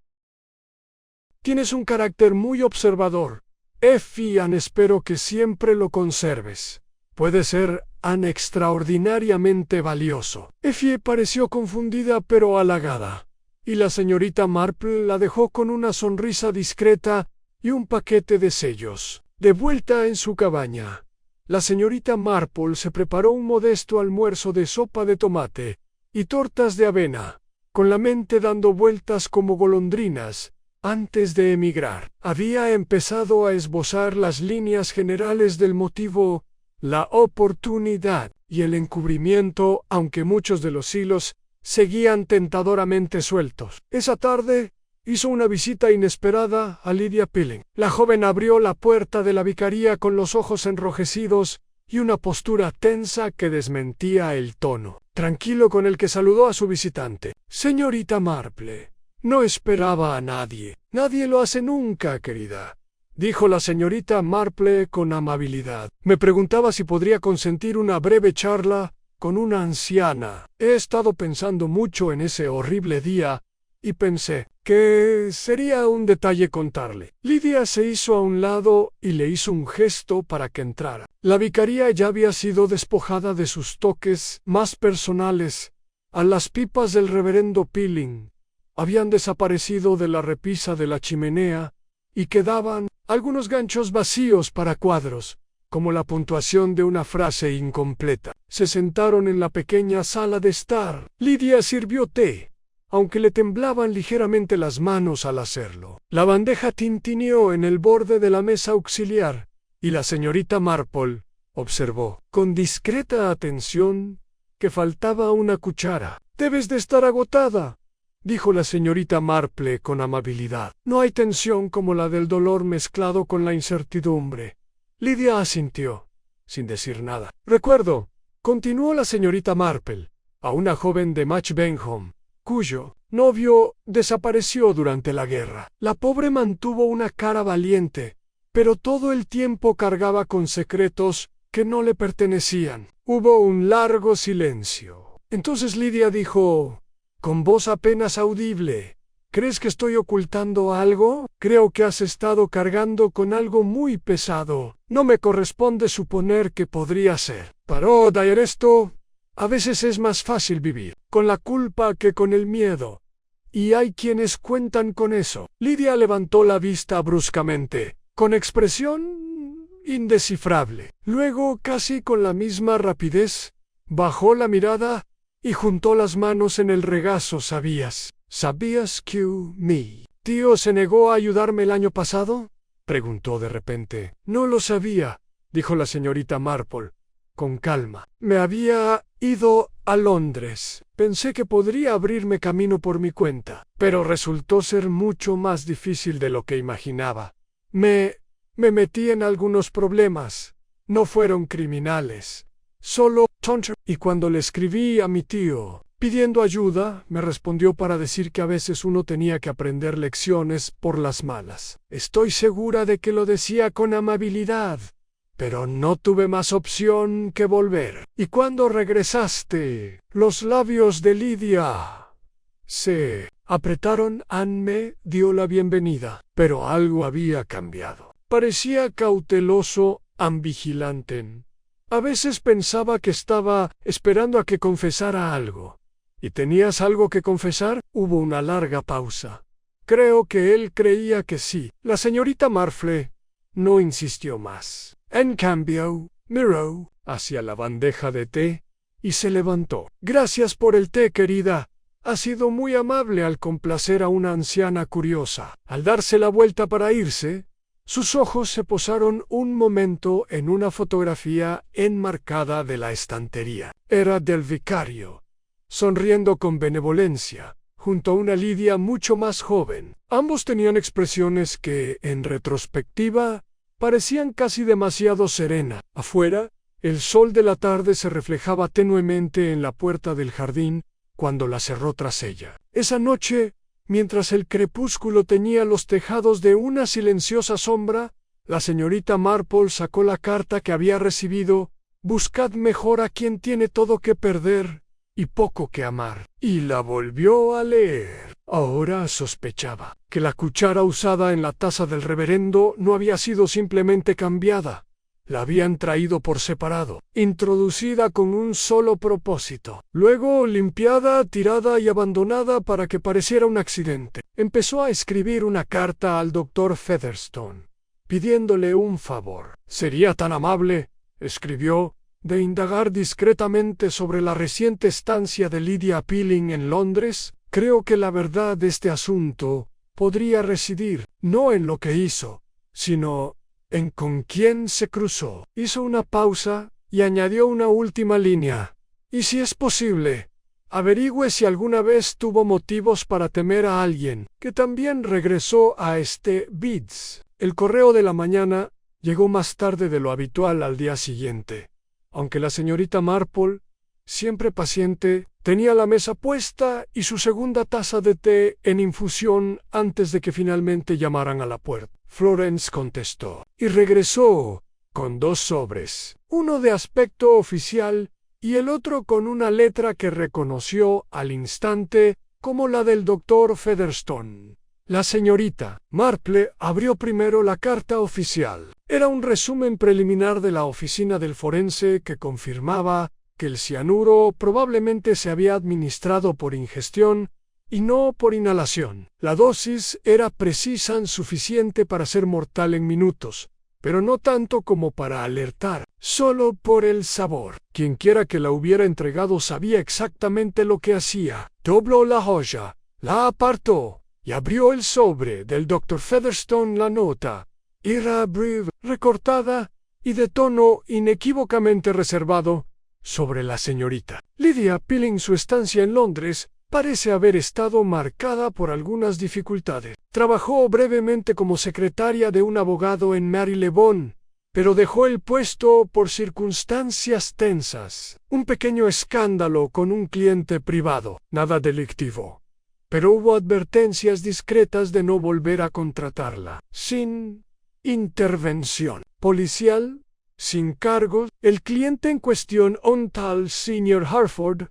«Tienes un carácter muy observador, Effie, espero que siempre lo conserves. Puede ser extraordinariamente valioso». Effie pareció confundida pero halagada, y la señorita Marple la dejó con una sonrisa discreta y un paquete de sellos. De vuelta en su cabaña, la señorita Marple se preparó un modesto almuerzo de sopa de tomate y tortas de avena, con la mente dando vueltas como golondrinas. Antes de emigrar, había empezado a esbozar las líneas generales del motivo, la oportunidad y el encubrimiento, aunque muchos de los hilos seguían tentadoramente sueltos. Esa tarde hizo una visita inesperada a Lydia Pilling. La joven abrió la puerta de la vicaría con los ojos enrojecidos y una postura tensa que desmentía el tono tranquilo con el que saludó a su visitante. «Señorita Marple, no esperaba a nadie». «Nadie lo hace nunca, querida», dijo la señorita Marple con amabilidad. «Me preguntaba si podría consentir una breve charla con una anciana. He estado pensando mucho en ese horrible día y pensé que sería un detalle contarle». Lydia se hizo a un lado y le hizo un gesto para que entrara. La vicaría ya había sido despojada de sus toques más personales. A las pipas del reverendo Pilling habían desaparecido de la repisa de la chimenea y quedaban algunos ganchos vacíos para cuadros, como la puntuación de una frase incompleta. Se sentaron en la pequeña sala de estar. Lydia sirvió té, aunque le temblaban ligeramente las manos al hacerlo. La bandeja tintineó en el borde de la mesa auxiliar, y la señorita Marple observó, con discreta atención, que faltaba una cuchara. «Debes de estar agotada», dijo la señorita Marple con amabilidad. «No hay tensión como la del dolor mezclado con la incertidumbre». Lidia asintió, sin decir nada. «Recuerdo», continuó la señorita Marple, «a una joven de Match Benham, cuyo novio desapareció durante la guerra. La pobre mantuvo una cara valiente, pero todo el tiempo cargaba con secretos que no le pertenecían». Hubo un largo silencio. Entonces Lidia dijo, con voz apenas audible, «¿Crees que estoy ocultando algo? Creo que has estado cargando con algo muy pesado. No me corresponde suponer que podría ser. Para dar esto, a veces es más fácil vivir con la culpa que con el miedo. Y hay quienes cuentan con eso». Lidia levantó la vista bruscamente, con expresión indescifrable. Luego, casi con la misma rapidez, bajó la mirada y juntó las manos en el regazo. ¿Sabías que mi tío se negó a ayudarme el año pasado?», preguntó de repente. «No lo sabía», dijo la señorita Marple, con calma. «Me había ido a Londres. Pensé que podría abrirme camino por mi cuenta, pero resultó ser mucho más difícil de lo que imaginaba. Me metí en algunos problemas. No fueron criminales, solo tontos. Y cuando le escribí a mi tío pidiendo ayuda, me respondió para decir que a veces uno tenía que aprender lecciones por las malas. Estoy segura de que lo decía con amabilidad, pero no tuve más opción que volver. Y cuando regresaste, los labios de Lidia se apretaron. Anne me dio la bienvenida, pero algo había cambiado. Parecía cauteloso, vigilante. A veces pensaba que estaba esperando a que confesara algo. ¿Y tenías algo que confesar? Hubo una larga pausa. Creo que él creía que sí. La señorita Marple no insistió más. En cambio, miró hacia la bandeja de té y se levantó. «Gracias por el té, querida. Ha sido muy amable al complacer a una anciana curiosa». Al darse la vuelta para irse, sus ojos se posaron un momento en una fotografía enmarcada de la estantería. Era del vicario, sonriendo con benevolencia, junto a una Lidia mucho más joven. Ambos tenían expresiones que, en retrospectiva, parecían casi demasiado serenas. Afuera, el sol de la tarde se reflejaba tenuemente en la puerta del jardín cuando la cerró tras ella. Esa noche, mientras el crepúsculo teñía los tejados de una silenciosa sombra, la señorita Marple sacó la carta que había recibido. «Buscad mejor a quien tiene todo que perder y poco que amar», y la volvió a leer. Ahora sospechaba que la cuchara usada en la taza del reverendo no había sido simplemente cambiada. La habían traído por separado, introducida con un solo propósito, luego limpiada, tirada y abandonada para que pareciera un accidente. Empezó a escribir una carta al doctor Featherstone, pidiéndole un favor. «¿Sería tan amable», escribió, «de indagar discretamente sobre la reciente estancia de Lydia Pilling en Londres? Creo que la verdad de este asunto podría residir, no en lo que hizo, sino en con quién se cruzó». Hizo una pausa y añadió una última línea. «Y si es posible, averigüe si alguna vez tuvo motivos para temer a alguien que también regresó a Beeds». El correo de la mañana llegó más tarde de lo habitual al día siguiente. Aunque la señorita Marple, siempre paciente, tenía la mesa puesta y su segunda taza de té en infusión antes de que finalmente llamaran a la puerta. Florence contestó y regresó con 2 sobres, uno de aspecto oficial y el otro con una letra que reconoció al instante como la del doctor Featherstone. La señorita Marple abrió primero la carta oficial. Era un resumen preliminar de la oficina del forense que confirmaba que el cianuro probablemente se había administrado por ingestión y no por inhalación. La dosis era precisa y suficiente para ser mortal en minutos, pero no tanto como para alertar, solo por el sabor. Quienquiera que la hubiera entregado sabía exactamente lo que hacía. Dobló la joya, la apartó y abrió el sobre del doctor Featherstone. La nota Era breve, recortada y de tono inequívocamente reservado sobre la señorita Lydia Pilling. Su estancia en Londres parece haber estado marcada por algunas dificultades. Trabajó brevemente como secretaria de un abogado en Marylebone, pero dejó el puesto por circunstancias tensas. Un pequeño escándalo con un cliente privado, nada delictivo, pero hubo advertencias discretas de no volver a contratarla. Sin intervención policial, sin cargos, el cliente en cuestión, un tal Sr. Harford,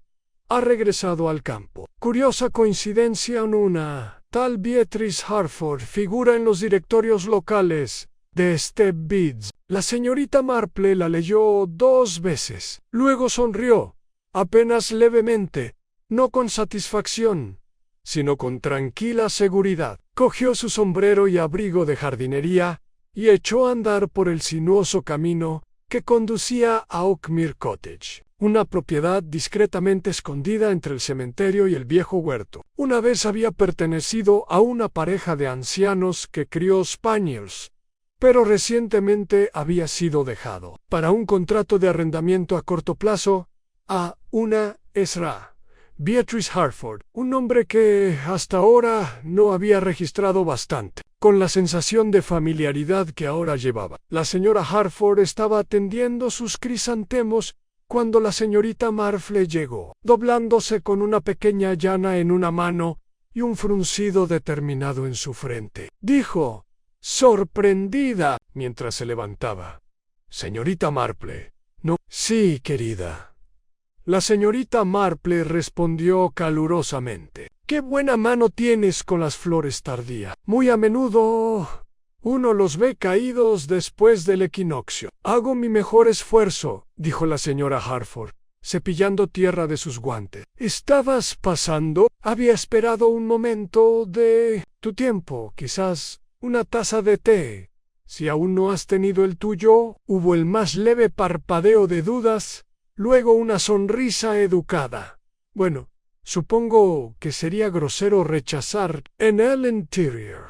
ha regresado al campo. Curiosa coincidencia, una tal Beatrice Harford figura en los directorios locales de Step Beads. La señorita Marple la leyó 2 veces. Luego sonrió, apenas levemente, no con satisfacción, sino con tranquila seguridad. Cogió su sombrero y abrigo de jardinería y echó a andar por el sinuoso camino que conducía a Oakmere Cottage, una propiedad discretamente escondida entre el cementerio y el viejo huerto. Una vez había pertenecido a una pareja de ancianos que crió spaniels, pero recientemente había sido dejado para un contrato de arrendamiento a corto plazo a una Ezra Beatrice Harford, un nombre que hasta ahora no había registrado bastante, con la sensación de familiaridad que ahora llevaba. La señora Harford estaba atendiendo sus crisantemos cuando la señorita Marple llegó, doblándose con una pequeña llana en una mano y un fruncido determinado en su frente. Dijo, sorprendida, mientras se levantaba: «Señorita Marple, ¿no?» «Sí, querida». La señorita Marple respondió calurosamente. «Qué buena mano tienes con las flores tardías. Muy a menudo uno los ve caídos después del equinoccio». «Hago mi mejor esfuerzo», dijo la señora Harford, cepillando tierra de sus guantes. «¿Estabas pasando?» «Había esperado un momento de tu tiempo, quizás una taza de té. Si aún no has tenido el tuyo». Hubo el más leve parpadeo de dudas, luego una sonrisa educada. «Bueno, supongo que sería grosero rechazar». En el interior,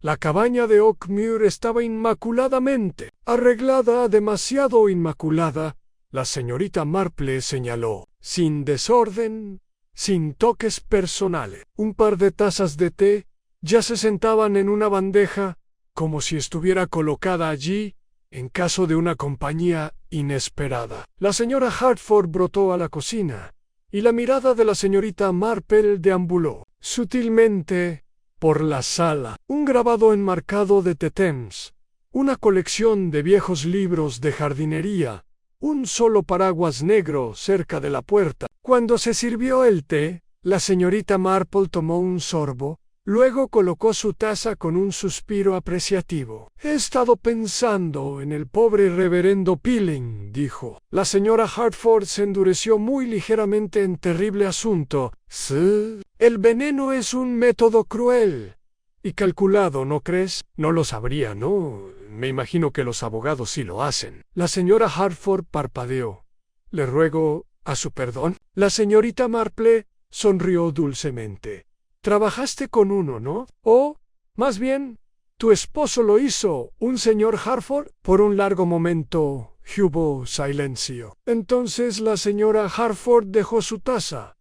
la cabaña de Oakmere estaba inmaculadamente arreglada, demasiado inmaculada, la señorita Marple señaló, sin desorden, sin toques personales. Un par de tazas de té ya se sentaban en una bandeja, como si estuviera colocada allí en caso de una compañía inesperada. La señora Harford brotó a la cocina, y la mirada de la señorita Marple deambuló sutilmente por la sala. Un grabado enmarcado de The Thames, una colección de viejos libros de jardinería, un solo paraguas negro cerca de la puerta. Cuando se sirvió el té, la señorita Marple tomó un sorbo, luego colocó su taza con un suspiro apreciativo. «He estado pensando en el pobre reverendo Pilling», dijo. La señora Harford se endureció muy ligeramente en terrible asunto. «Sí, el veneno es un método cruel y calculado, ¿no crees?» «No lo sabría, ¿no? Me imagino que los abogados sí lo hacen». La señora Harford parpadeó. «Le ruego a su perdón». La señorita Marple sonrió dulcemente. «Trabajaste con uno, ¿no? O, más bien, tu esposo lo hizo, un señor Harford». Por un largo momento hubo silencio. Entonces la señora Harford dejó su taza.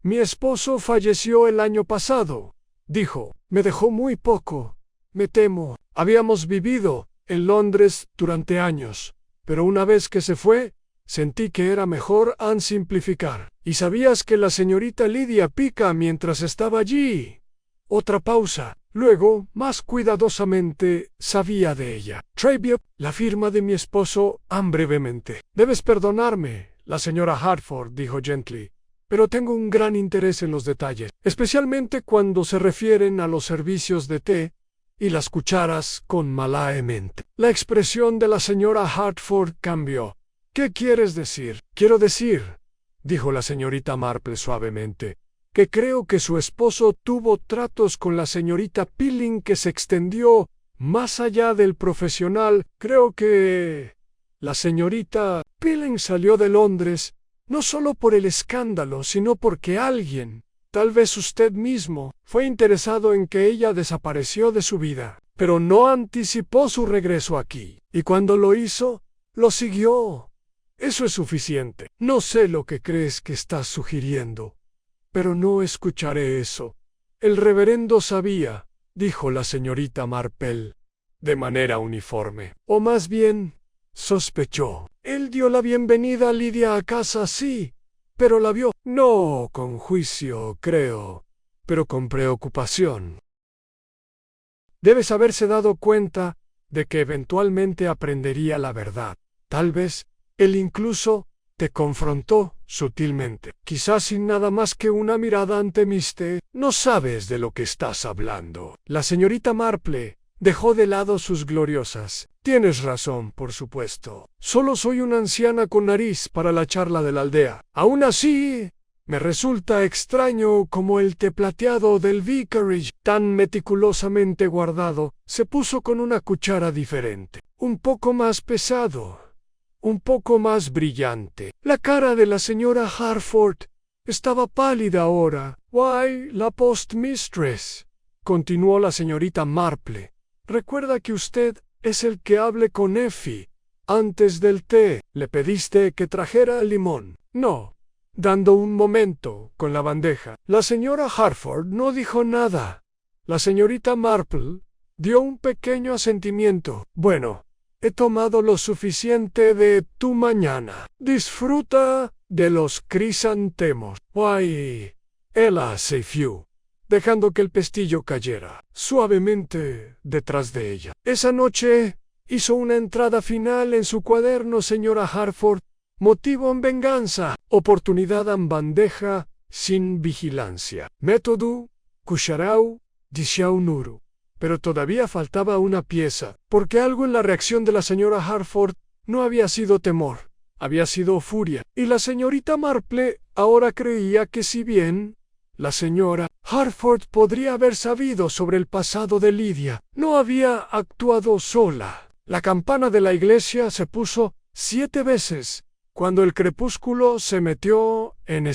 «Mi esposo falleció el año pasado», dijo. «Me dejó muy poco, me temo. Habíamos vivido en Londres durante años, pero una vez que se fue, sentí que era mejor simplificar». «¿Y sabías que la señorita Lydia pica mientras estaba allí?» Otra pausa. Luego, más cuidadosamente, sabía de ella. «Trabia, la firma de mi esposo», brevemente. «Debes perdonarme», la señora Harford dijo gently, «pero tengo un gran interés en los detalles, especialmente cuando se refieren a los servicios de té y las cucharas con malaemente». La expresión de la señora Harford cambió. «¿Qué quieres decir?» «Quiero decir», dijo la señorita Marple suavemente, «que creo que su esposo tuvo tratos con la señorita Pilling que se extendió más allá del profesional. Creo que la señorita Pilling salió de Londres no solo por el escándalo, sino porque alguien, tal vez usted mismo, fue interesado en que ella desapareció de su vida». pero no anticipó su regreso aquí. Y cuando lo hizo, lo siguió. Eso es suficiente. No sé lo que crees que estás sugiriendo, pero no escucharé eso. El reverendo sabía, dijo la señorita Marple, de manera uniforme. O más bien, sospechó. Él dio la bienvenida a Lidia a casa, sí, pero la vio, no con juicio, creo, pero con preocupación. Debes haberse dado cuenta de que eventualmente aprendería la verdad. Tal vez, él incluso te confrontó sutilmente. Quizás sin nada más que una mirada temiste. No sabes de lo que estás hablando. La señorita Marple dejó de lado sus gloriosas. Tienes razón, por supuesto. Solo soy una anciana con nariz para la charla de la aldea. Aún así, me resulta extraño como el té plateado del vicarage, tan meticulosamente guardado, se puso con una cuchara diferente. Un poco más pesado, un poco más brillante. La cara de la señora Harford estaba pálida ahora. «Why, la postmistress», continuó la señorita Marple. «Recuerda que usted es el que hable con Effie. Antes del té, ¿le pediste que trajera el limón?» «No». Dando un momento con la bandeja. La señora Harford no dijo nada. La señorita Marple dio un pequeño asentimiento. «Bueno, he tomado lo suficiente de tu mañana. Disfruta de los crisantemos». «Why, ella se fue», dejando que el pestillo cayera suavemente detrás de ella. «Esa noche hizo una entrada final en su cuaderno, señora Harford. Motivo en venganza, oportunidad en bandeja, sin vigilancia. Método, cucharau, diciau nuru». Pero todavía faltaba una pieza, porque algo en la reacción de la señora Harford no había sido temor, había sido furia. Y la señorita Marple ahora creía que si bien la señora Harford podría haber sabido sobre el pasado de Lidia, no había actuado sola. La campana de la iglesia se puso 7 veces, cuando el crepúsculo se metió en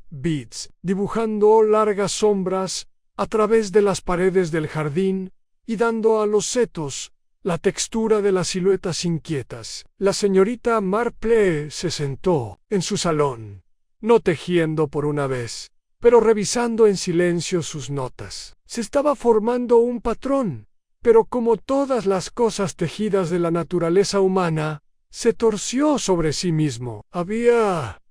Beats, dibujando largas sombras a través de las paredes del jardín y dando a los setos la textura de las siluetas inquietas. La señorita Marple se sentó en su salón, no tejiendo por una vez, pero revisando en silencio sus notas. Se estaba formando un patrón, pero como todas las cosas tejidas de la naturaleza humana, se torció sobre sí mismo. Había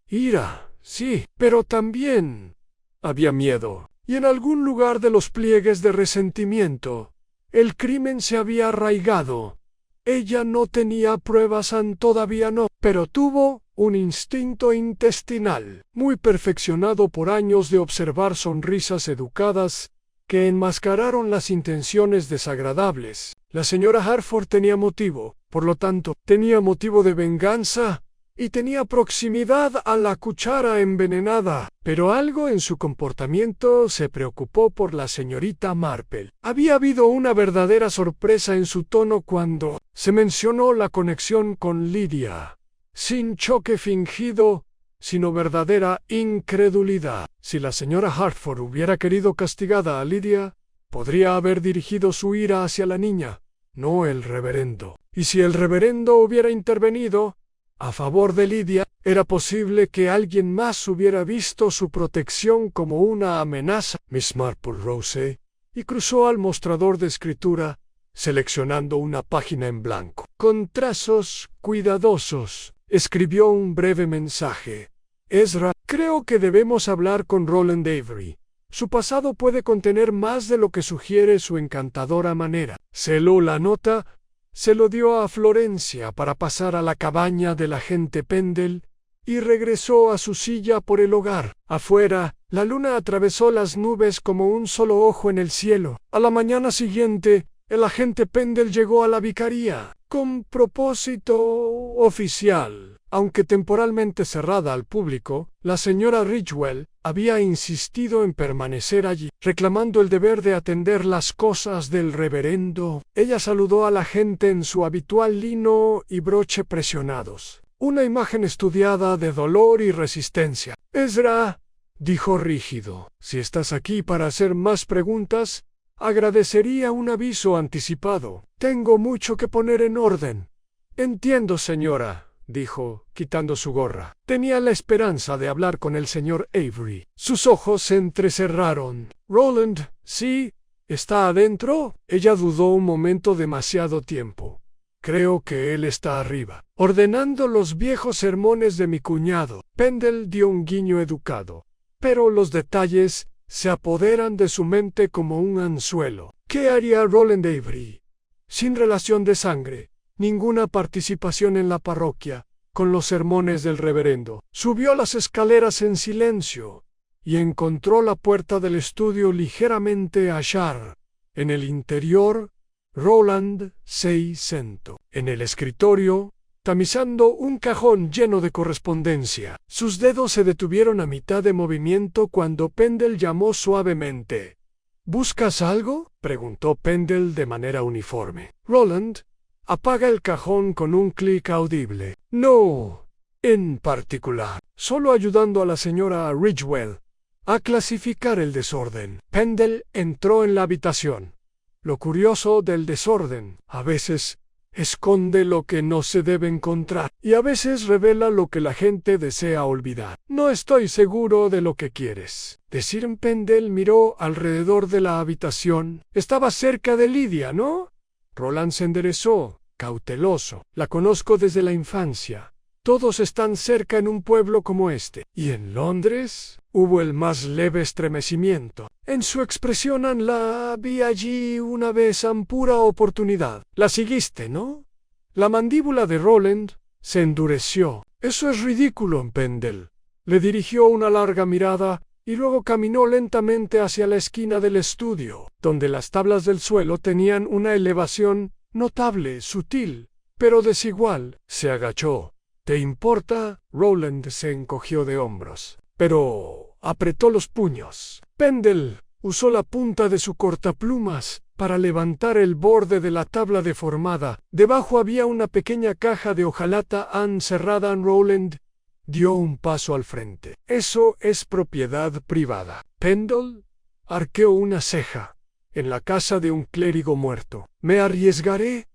ira, sí, pero también había miedo. Y en algún lugar de los pliegues de resentimiento, el crimen se había arraigado. Ella no tenía pruebas, todavía no, pero tuvo un instinto intestinal, muy perfeccionado por años de observar sonrisas educadas que enmascararon las intenciones desagradables. La señora Harford tenía motivo, por lo tanto, tenía motivo de venganza y tenía proximidad a la cuchara envenenada, pero algo en su comportamiento se preocupó por la señorita Marple. Había habido una verdadera sorpresa en su tono cuando se mencionó la conexión con Lidia, sin choque fingido, sino verdadera incredulidad. Si la señora Harford hubiera querido castigada a Lidia, podría haber dirigido su ira hacia la niña, no el reverendo. Y si el reverendo hubiera intervenido a favor de Lidia, era posible que alguien más hubiera visto su protección como una amenaza. Miss Marple rose y cruzó al mostrador de escritura, seleccionando una página en blanco. Con trazos cuidadosos, escribió un breve mensaje. «Ezra, creo que debemos hablar con Roland Avery. Su pasado puede contener más de lo que sugiere su encantadora manera». Seló la nota, se lo dio a Florencia para pasar a la cabaña del agente Pendle y regresó a su silla por el hogar. Afuera, la luna atravesó las nubes como un solo ojo en el cielo. A la mañana siguiente, el agente Pendle llegó a la vicaría, con propósito oficial. Aunque temporalmente cerrada al público, la señora Ridgewell había insistido en permanecer allí, reclamando el deber de atender las cosas del reverendo. Ella saludó a la gente en su habitual lino y broche presionados, una imagen estudiada de dolor y resistencia. «Ezra», dijo rígido, «si estás aquí para hacer más preguntas, Agradecería un aviso anticipado. Tengo mucho que poner en orden. Entiendo, señora, dijo, quitando su gorra. Tenía la esperanza de hablar con el señor Avery. Sus ojos se entrecerraron. Roland, ¿sí? ¿Está adentro? Ella dudó un momento demasiado tiempo. Creo que él está arriba, ordenando los viejos sermones de mi cuñado. Pendle dio un guiño educado. Pero los detalles se apoderan de su mente como un anzuelo. ¿Qué haría Roland Avery? Sin relación de sangre, ninguna participación en la parroquia, con los sermones del reverendo. Subió las escaleras en silencio y encontró la puerta del estudio ligeramente ajar. En el interior, Roland se sentó en el escritorio, tamizando un cajón lleno de correspondencia. Sus dedos se detuvieron a mitad de movimiento cuando Pendle llamó suavemente. ¿Buscas algo?, preguntó Pendle de manera uniforme. Roland apaga el cajón con un clic audible. No, en particular, solo ayudando a la señora Ridgewell a clasificar el desorden. Pendle entró en la habitación. Lo curioso del desorden, a veces esconde lo que no se debe encontrar y a veces revela lo que la gente desea olvidar. No estoy seguro de lo que quieres decir. Pendle miró alrededor de la habitación. Estaba cerca de Lydia, ¿no? Roland se enderezó, cauteloso. La conozco desde la infancia. Todos están cerca en un pueblo como este. ¿Y en Londres? Hubo el más leve estremecimiento en su expresión. La vi allí una vez en pura oportunidad. La seguiste, ¿no? La mandíbula de Roland se endureció. Eso es ridículo, Pendle. Le dirigió una larga mirada y luego caminó lentamente hacia la esquina del estudio, donde las tablas del suelo tenían una elevación notable, sutil, pero desigual. Se agachó. ¿Te importa? Roland se encogió de hombros, pero apretó los puños. Pendle usó la punta de su cortaplumas para levantar el borde de la tabla deformada. Debajo había una pequeña caja de hojalata cerrada. Roland dio un paso al frente. Eso es propiedad privada. Pendle arqueó una ceja. En la casa de un clérigo muerto. ¿Me arriesgaré?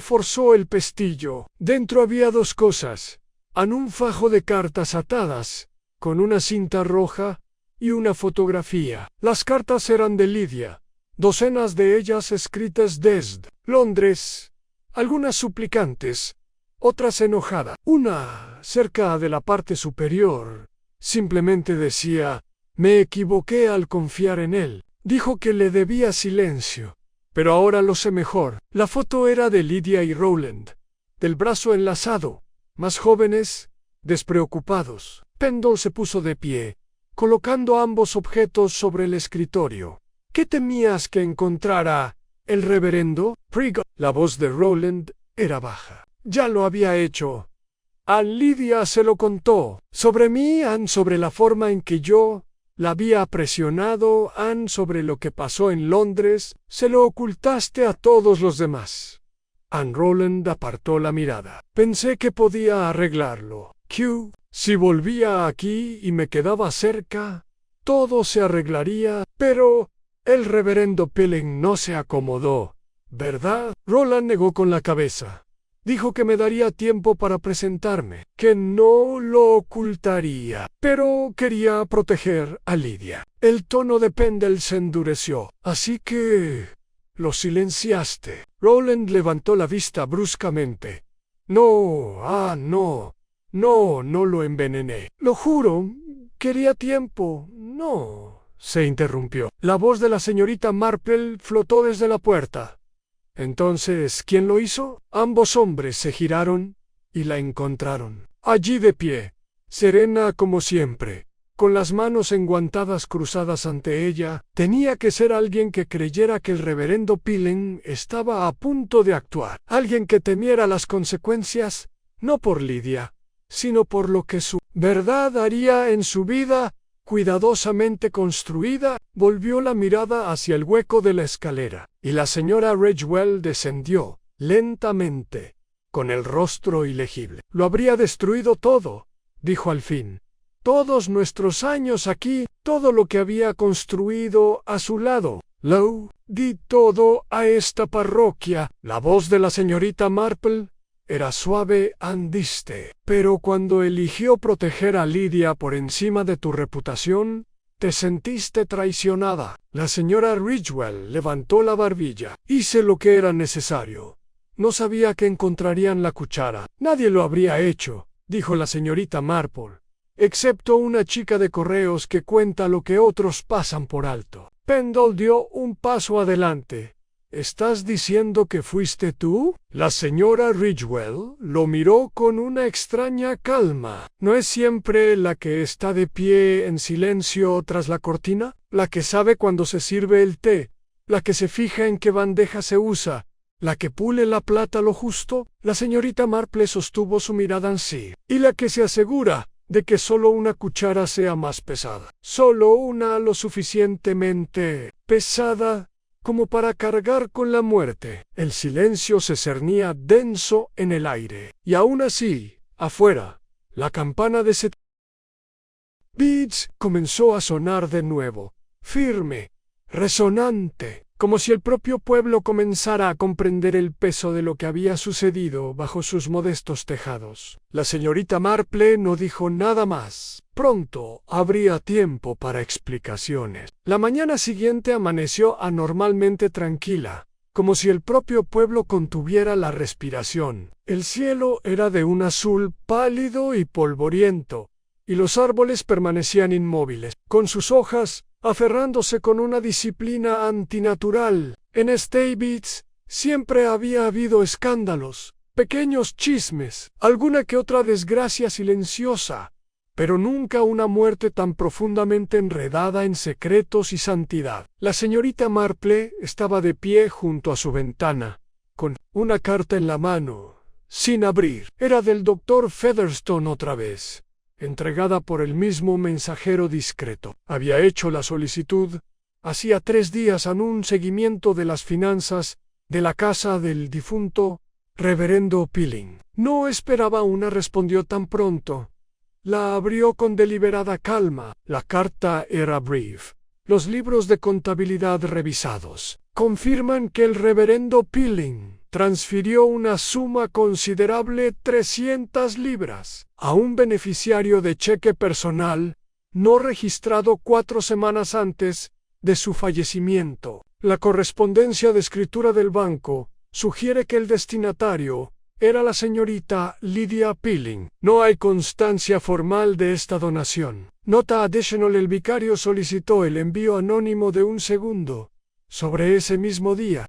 Forzó el pestillo. Dentro había dos cosas. Un fajo de cartas atadas, con una cinta roja, y una fotografía. Las cartas eran de Lydia, docenas de ellas escritas desde Londres, algunas suplicantes, otras enojadas. Una, cerca de la parte superior, simplemente decía: «Me equivoqué al confiar en él». Dijo que le debía silencio. Pero ahora lo sé mejor. La foto era de Lydia y Roland, del brazo enlazado, más jóvenes, despreocupados. Pendle se puso de pie, colocando ambos objetos sobre el escritorio. ¿Qué temías que encontrara el reverendo? Prigo. La voz de Roland era baja. Ya lo había hecho. A Lydia se lo contó. Sobre mí, sobre la forma en que yo la había presionado, sobre lo que pasó en Londres, se lo ocultaste a todos los demás. Roland apartó la mirada. Pensé que podía arreglarlo. Si volvía aquí y me quedaba cerca, todo se arreglaría, pero el reverendo Pilling no se acomodó, ¿verdad? Roland negó con la cabeza. Dijo que me daría tiempo para presentarme, que no lo ocultaría, pero quería proteger a Lydia. El tono de Pendle se endureció. Así que lo silenciaste. Roland levantó la vista bruscamente. No lo envenené. Lo juro, quería tiempo. No, se interrumpió. La voz de la señorita Marple flotó desde la puerta. Entonces, ¿quién lo hizo? Ambos hombres se giraron y la encontraron. Allí de pie, serena como siempre, con las manos enguantadas cruzadas ante ella. Tenía que ser alguien que creyera que el reverendo Pilling estaba a punto de actuar. Alguien que temiera las consecuencias, no por Lydia, sino por lo que su verdad haría en su vida, cuidadosamente construida. Volvió la mirada hacia el hueco de la escalera, y la señora Ridgewell descendió, lentamente, con el rostro ilegible. Lo habría destruido todo, dijo al fin. Todos nuestros años aquí, todo lo que había construido a su lado. Lo di todo a esta parroquia. La voz de la señorita Marple era suave and diste. Pero cuando eligió proteger a Lydia por encima de tu reputación, te sentiste traicionada. La señora Ridgewell levantó la barbilla. Hice lo que era necesario. No sabía que encontrarían la cuchara. Nadie lo habría hecho, dijo la señorita Marple, excepto una chica de correos que cuenta lo que otros pasan por alto. Pendle dio un paso adelante. ¿Estás diciendo que fuiste tú? La señora Ridgewell lo miró con una extraña calma. ¿No es siempre la que está de pie en silencio tras la cortina? La que sabe cuando se sirve el té, la que se fija en qué bandeja se usa, la que pule la plata lo justo. La señorita Marple sostuvo su mirada ansí. Y la que se asegura de que solo una cuchara sea más pesada. Solo una lo suficientemente pesada como para cargar con la muerte. El silencio se cernía denso en el aire. Y aún así, afuera, la campana de St. Bede's comenzó a sonar de nuevo, firme, resonante, como si el propio pueblo comenzara a comprender el peso de lo que había sucedido bajo sus modestos tejados. La señorita Marple no dijo nada más. Pronto habría tiempo para explicaciones. La mañana siguiente amaneció anormalmente tranquila, como si el propio pueblo contuviera la respiración. El cielo era de un azul pálido y polvoriento, y los árboles permanecían inmóviles, con sus hojas aferrándose con una disciplina antinatural. En Staybits siempre había habido escándalos, pequeños chismes, alguna que otra desgracia silenciosa, pero nunca una muerte tan profundamente enredada en secretos y santidad. La señorita Marple estaba de pie junto a su ventana, con una carta en la mano, sin abrir. Era del doctor Featherstone otra vez, entregada por el mismo mensajero discreto. Había hecho la solicitud hacía 3 días en un seguimiento de las finanzas de la casa del difunto reverendo Pilling. No esperaba una, respondió tan pronto. La abrió con deliberada calma. La carta era brief. Los libros de contabilidad revisados confirman que el reverendo Pilling transfirió una suma considerable, 300 libras, a un beneficiario de cheque personal no registrado 4 semanas antes de su fallecimiento. La correspondencia de escritura del banco sugiere que el destinatario era la señorita Lydia Pilling. No hay constancia formal de esta donación. Nota additional: el vicario solicitó el envío anónimo de un segundo sobre ese mismo día.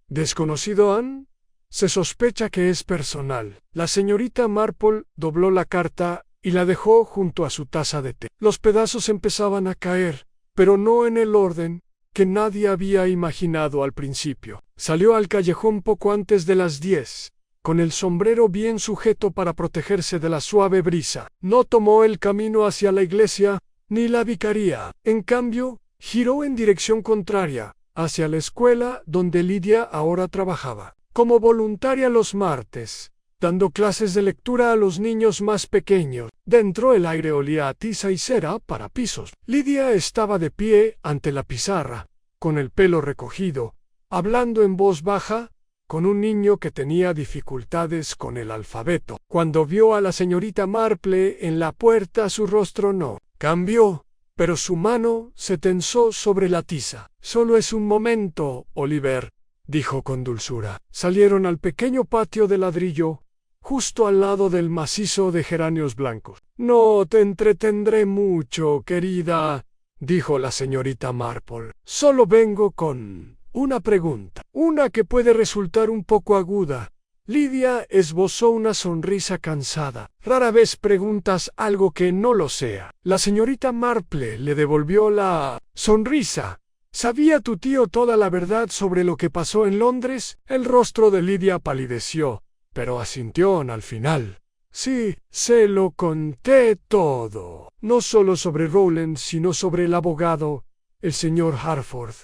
Desconocido Ann. Se sospecha que es personal. La señorita Marple dobló la carta y la dejó junto a su taza de té. Los pedazos empezaban a caer, pero no en el orden que nadie había imaginado al principio. Salió al callejón poco antes de las 10. Con el sombrero bien sujeto para protegerse de la suave brisa. No tomó el camino hacia la iglesia ni la vicaría. En cambio, giró en dirección contraria, hacia la escuela donde Lydia ahora trabajaba, como voluntaria los martes, dando clases de lectura a los niños más pequeños. Dentro el aire olía a tiza y cera para pisos. Lydia estaba de pie ante la pizarra, con el pelo recogido, hablando en voz baja con un niño que tenía dificultades con el alfabeto. Cuando vio a la señorita Marple en la puerta, su rostro no cambió, pero su mano se tensó sobre la tiza. «Solo es un momento, Oliver», dijo con dulzura. Salieron al pequeño patio de ladrillo, justo al lado del macizo de geranios blancos. «No te entretendré mucho, querida», dijo la señorita Marple. «Solo vengo con una pregunta, una que puede resultar un poco aguda». Lydia esbozó una sonrisa cansada. «Rara vez preguntas algo que no lo sea». La señorita Marple le devolvió la sonrisa. «¿Sabía tu tío toda la verdad sobre lo que pasó en Londres?» El rostro de Lydia palideció, pero asintió al final. «Sí, se lo conté todo. No solo sobre Rowland, sino sobre el abogado, el señor Harford.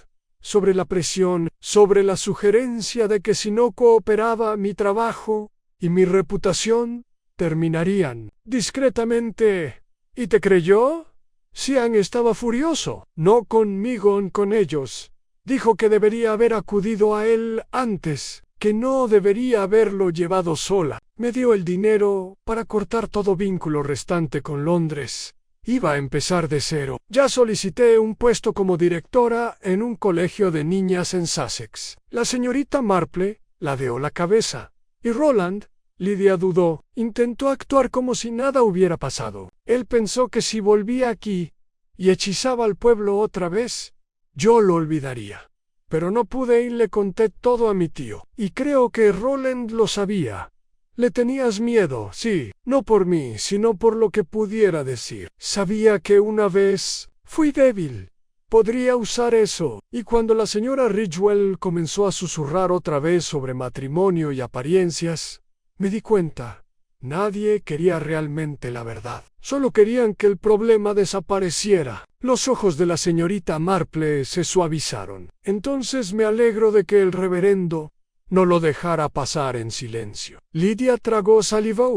Sobre la presión, sobre la sugerencia de que si no cooperaba mi trabajo y mi reputación terminarían discretamente. ¿Y te creyó?» Sian estaba furioso. «No conmigo, con ellos», Dijo que debería haber acudido a él antes, que no debería haberlo llevado sola. Me dio el dinero para cortar todo vínculo restante con Londres. Iba a empezar de cero. Ya solicité un puesto como directora en un colegio de niñas en Sussex. La señorita Marple ladeó la cabeza. Y Roland, Lydia dudó, intentó actuar como si nada hubiera pasado. Él pensó que si volvía aquí y hechizaba al pueblo otra vez, yo lo olvidaría. Pero no pude y le conté todo a mi tío. Y creo que Roland lo sabía. Le tenías miedo, sí, no por mí, sino por lo que pudiera decir. Sabía que una vez fui débil. Podría usar eso. Y cuando la señora Ridgewell comenzó a susurrar otra vez sobre matrimonio y apariencias, me di cuenta. Nadie quería realmente la verdad. Solo querían que el problema desapareciera. Los ojos de la señorita Marple se suavizaron. Entonces me alegro de que el reverendo no lo dejara pasar en silencio. Lydia tragó saliva.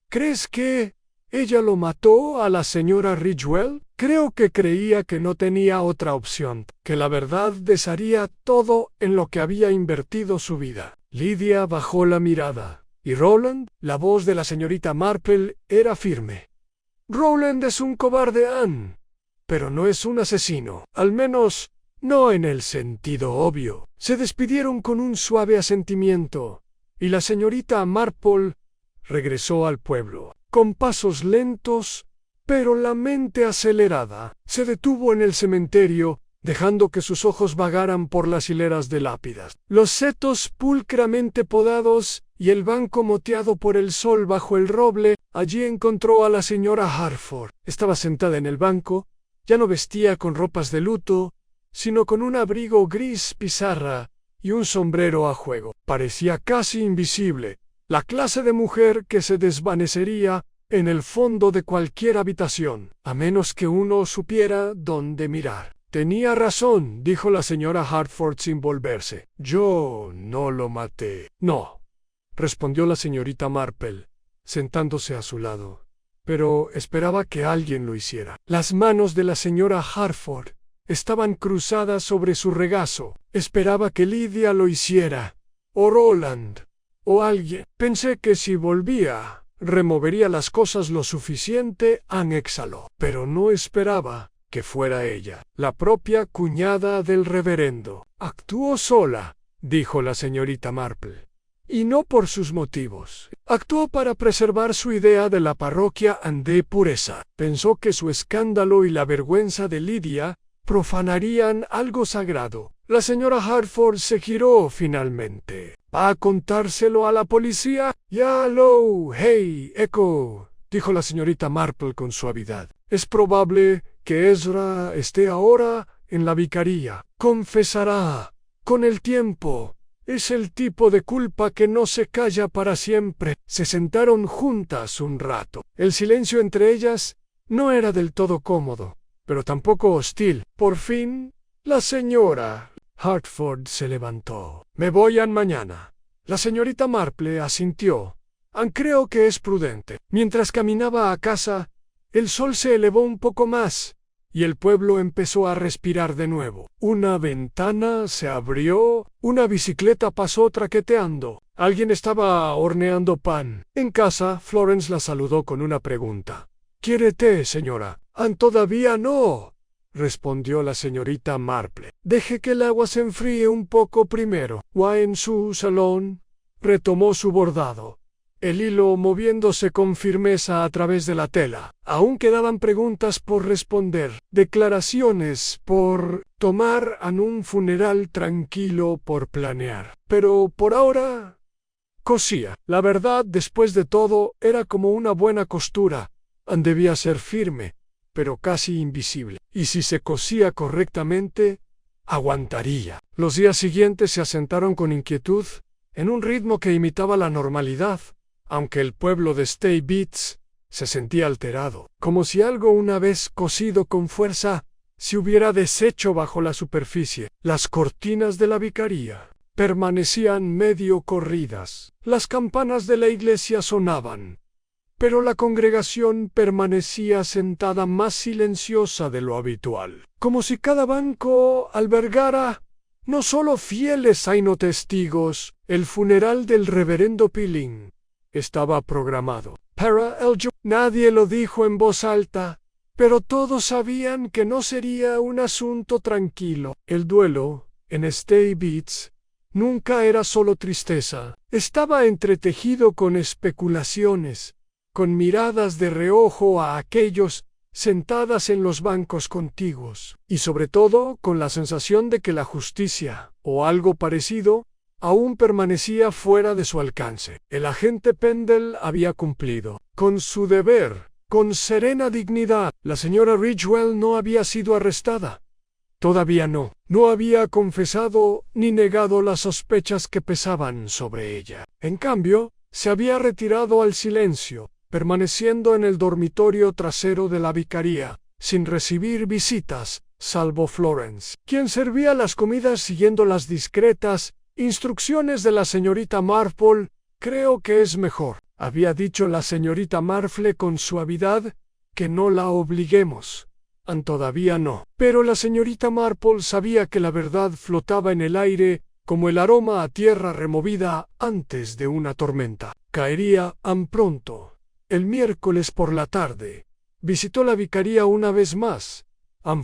¿Crees que ella lo mató a la señora Ridgewell? Creo que creía que no tenía otra opción, que la verdad desharía todo en lo que había invertido su vida. Lydia bajó la mirada. Y Roland, la voz de la señorita Marple era firme. Roland es un cobarde, Anne, pero no es un asesino, al menos no en el sentido obvio. Se despidieron con un suave asentimiento, y la señorita Marple regresó al pueblo. Con pasos lentos, pero la mente acelerada, se detuvo en el cementerio, dejando que sus ojos vagaran por las hileras de lápidas. Los setos pulcramente podados y el banco moteado por el sol bajo el roble. Allí encontró a la señora Harford. Estaba sentada en el banco. Ya no vestía con ropas de luto, sino con un abrigo gris pizarra y un sombrero a juego. Parecía casi invisible, la clase de mujer que se desvanecería en el fondo de cualquier habitación, a menos que uno supiera dónde mirar. Tenía razón, dijo la señora Harford sin volverse. Yo no lo maté. No, respondió la señorita Marple, sentándose a su lado. Pero esperaba que alguien lo hiciera. Las manos de la señora Harford estaban cruzadas sobre su regazo. Esperaba que Lydia lo hiciera, o Roland, o alguien. Pensé que si volvía, removería las cosas lo suficiente. Anne exhaló. Pero no esperaba que fuera ella, la propia cuñada del reverendo. Actuó sola, dijo la señorita Marple, y no por sus motivos. Actuó para preservar su idea de la parroquia de pureza. Pensó que su escándalo y la vergüenza de Lydia profanarían algo sagrado. La señora Harford se giró finalmente. ¿Va a contárselo a la policía? Ya lo, hey, eco, dijo la señorita Marple con suavidad. Es probable que Ezra esté ahora en la vicaría. Confesará con el tiempo. Es el tipo de culpa que no se calla para siempre. Se sentaron juntas un rato. El silencio entre ellas no era del todo cómodo, pero tampoco hostil. Por fin, la señora Harford se levantó. Me voy mañana. La señorita Marple asintió. Creo que es prudente. Mientras caminaba a casa, el sol se elevó un poco más, y el pueblo empezó a respirar de nuevo. Una ventana se abrió, una bicicleta pasó traqueteando. Alguien estaba horneando pan. En casa, Florence la saludó con una pregunta. ¿Quiere té, señora? Todavía no, respondió la señorita Marple. Deje que el agua se enfríe un poco primero. Va en su salón. Retomó su bordado, el hilo moviéndose con firmeza a través de la tela. Aún quedaban preguntas por responder, declaraciones por tomar, en un funeral tranquilo por planear. Pero por ahora cosía. La verdad, después de todo, era como una buena costura. Debía ser firme, pero casi invisible. Y si se cosía correctamente, aguantaría. Los días siguientes se asentaron con inquietud, en un ritmo que imitaba la normalidad, aunque el pueblo de Stay-Beats se sentía alterado, como si algo una vez cosido con fuerza se hubiera deshecho bajo la superficie. Las cortinas de la vicaría permanecían medio corridas. Las campanas de la iglesia sonaban, pero la congregación permanecía sentada más silenciosa de lo habitual, como si cada banco albergara No solo fieles sino testigos. El funeral del reverendo Pilling estaba programado para el Nadie lo dijo en voz alta, pero todos sabían que no sería un asunto tranquilo. El duelo, en Stay Beats, nunca era solo tristeza. Estaba entretejido con especulaciones, con miradas de reojo a aquellos sentadas en los bancos contiguos, y sobre todo con la sensación de que la justicia, o algo parecido, aún permanecía fuera de su alcance. El agente Pendle había cumplido con su deber, con serena dignidad. La señora Ridgewell no había sido arrestada. Todavía no. No había confesado ni negado las sospechas que pesaban sobre ella. En cambio, se había retirado al silencio, permaneciendo en el dormitorio trasero de la vicaría, sin recibir visitas, salvo Florence, quien servía las comidas siguiendo las discretas instrucciones de la señorita Marple. Creo que es mejor, había dicho la señorita Marple con suavidad, que no la obliguemos. Todavía no. Pero la señorita Marple sabía que la verdad flotaba en el aire como el aroma a tierra removida antes de una tormenta. Caería pronto. El miércoles por la tarde, visitó la vicaría una vez más.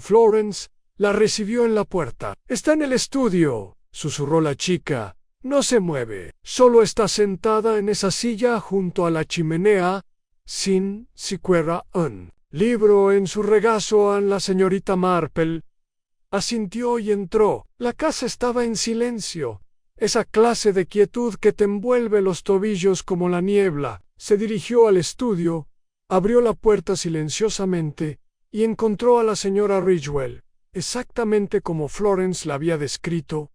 Florence la recibió en la puerta. «Está en el estudio», susurró la chica. «No se mueve. Solo está sentada en esa silla junto a la chimenea, sin siquiera un libro en su regazo». La señorita Marple asintió y entró. La casa estaba en silencio. Esa clase de quietud que te envuelve los tobillos como la niebla. Se dirigió al estudio, abrió la puerta silenciosamente y encontró a la señora Ridgewell, exactamente como Florence la había descrito,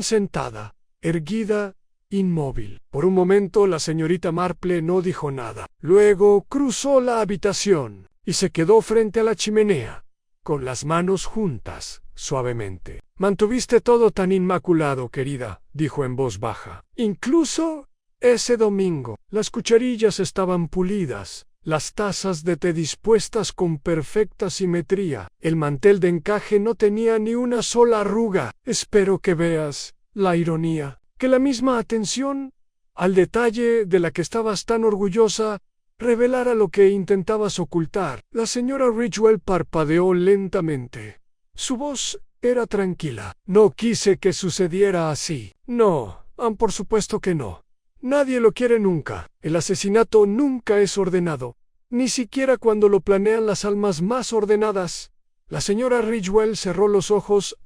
sentada, erguida, inmóvil. Por un momento la señorita Marple no dijo nada. Luego cruzó la habitación y se quedó frente a la chimenea, con las manos juntas, suavemente. «Mantuviste todo tan inmaculado, querida», dijo en voz baja. «Incluso ese domingo. Las cucharillas estaban pulidas, las tazas de té dispuestas con perfecta simetría. El mantel de encaje no tenía ni una sola arruga. Espero que veas la ironía, que la misma atención al detalle de la que estabas tan orgullosa revelara lo que intentabas ocultar». La señora Ridgewell parpadeó lentamente. Su voz era tranquila. «No quise que sucediera así». «No, por supuesto que no. Nadie lo quiere nunca. El asesinato nunca es ordenado, ni siquiera cuando lo planean las almas más ordenadas». La señora Ridgewell cerró los ojos.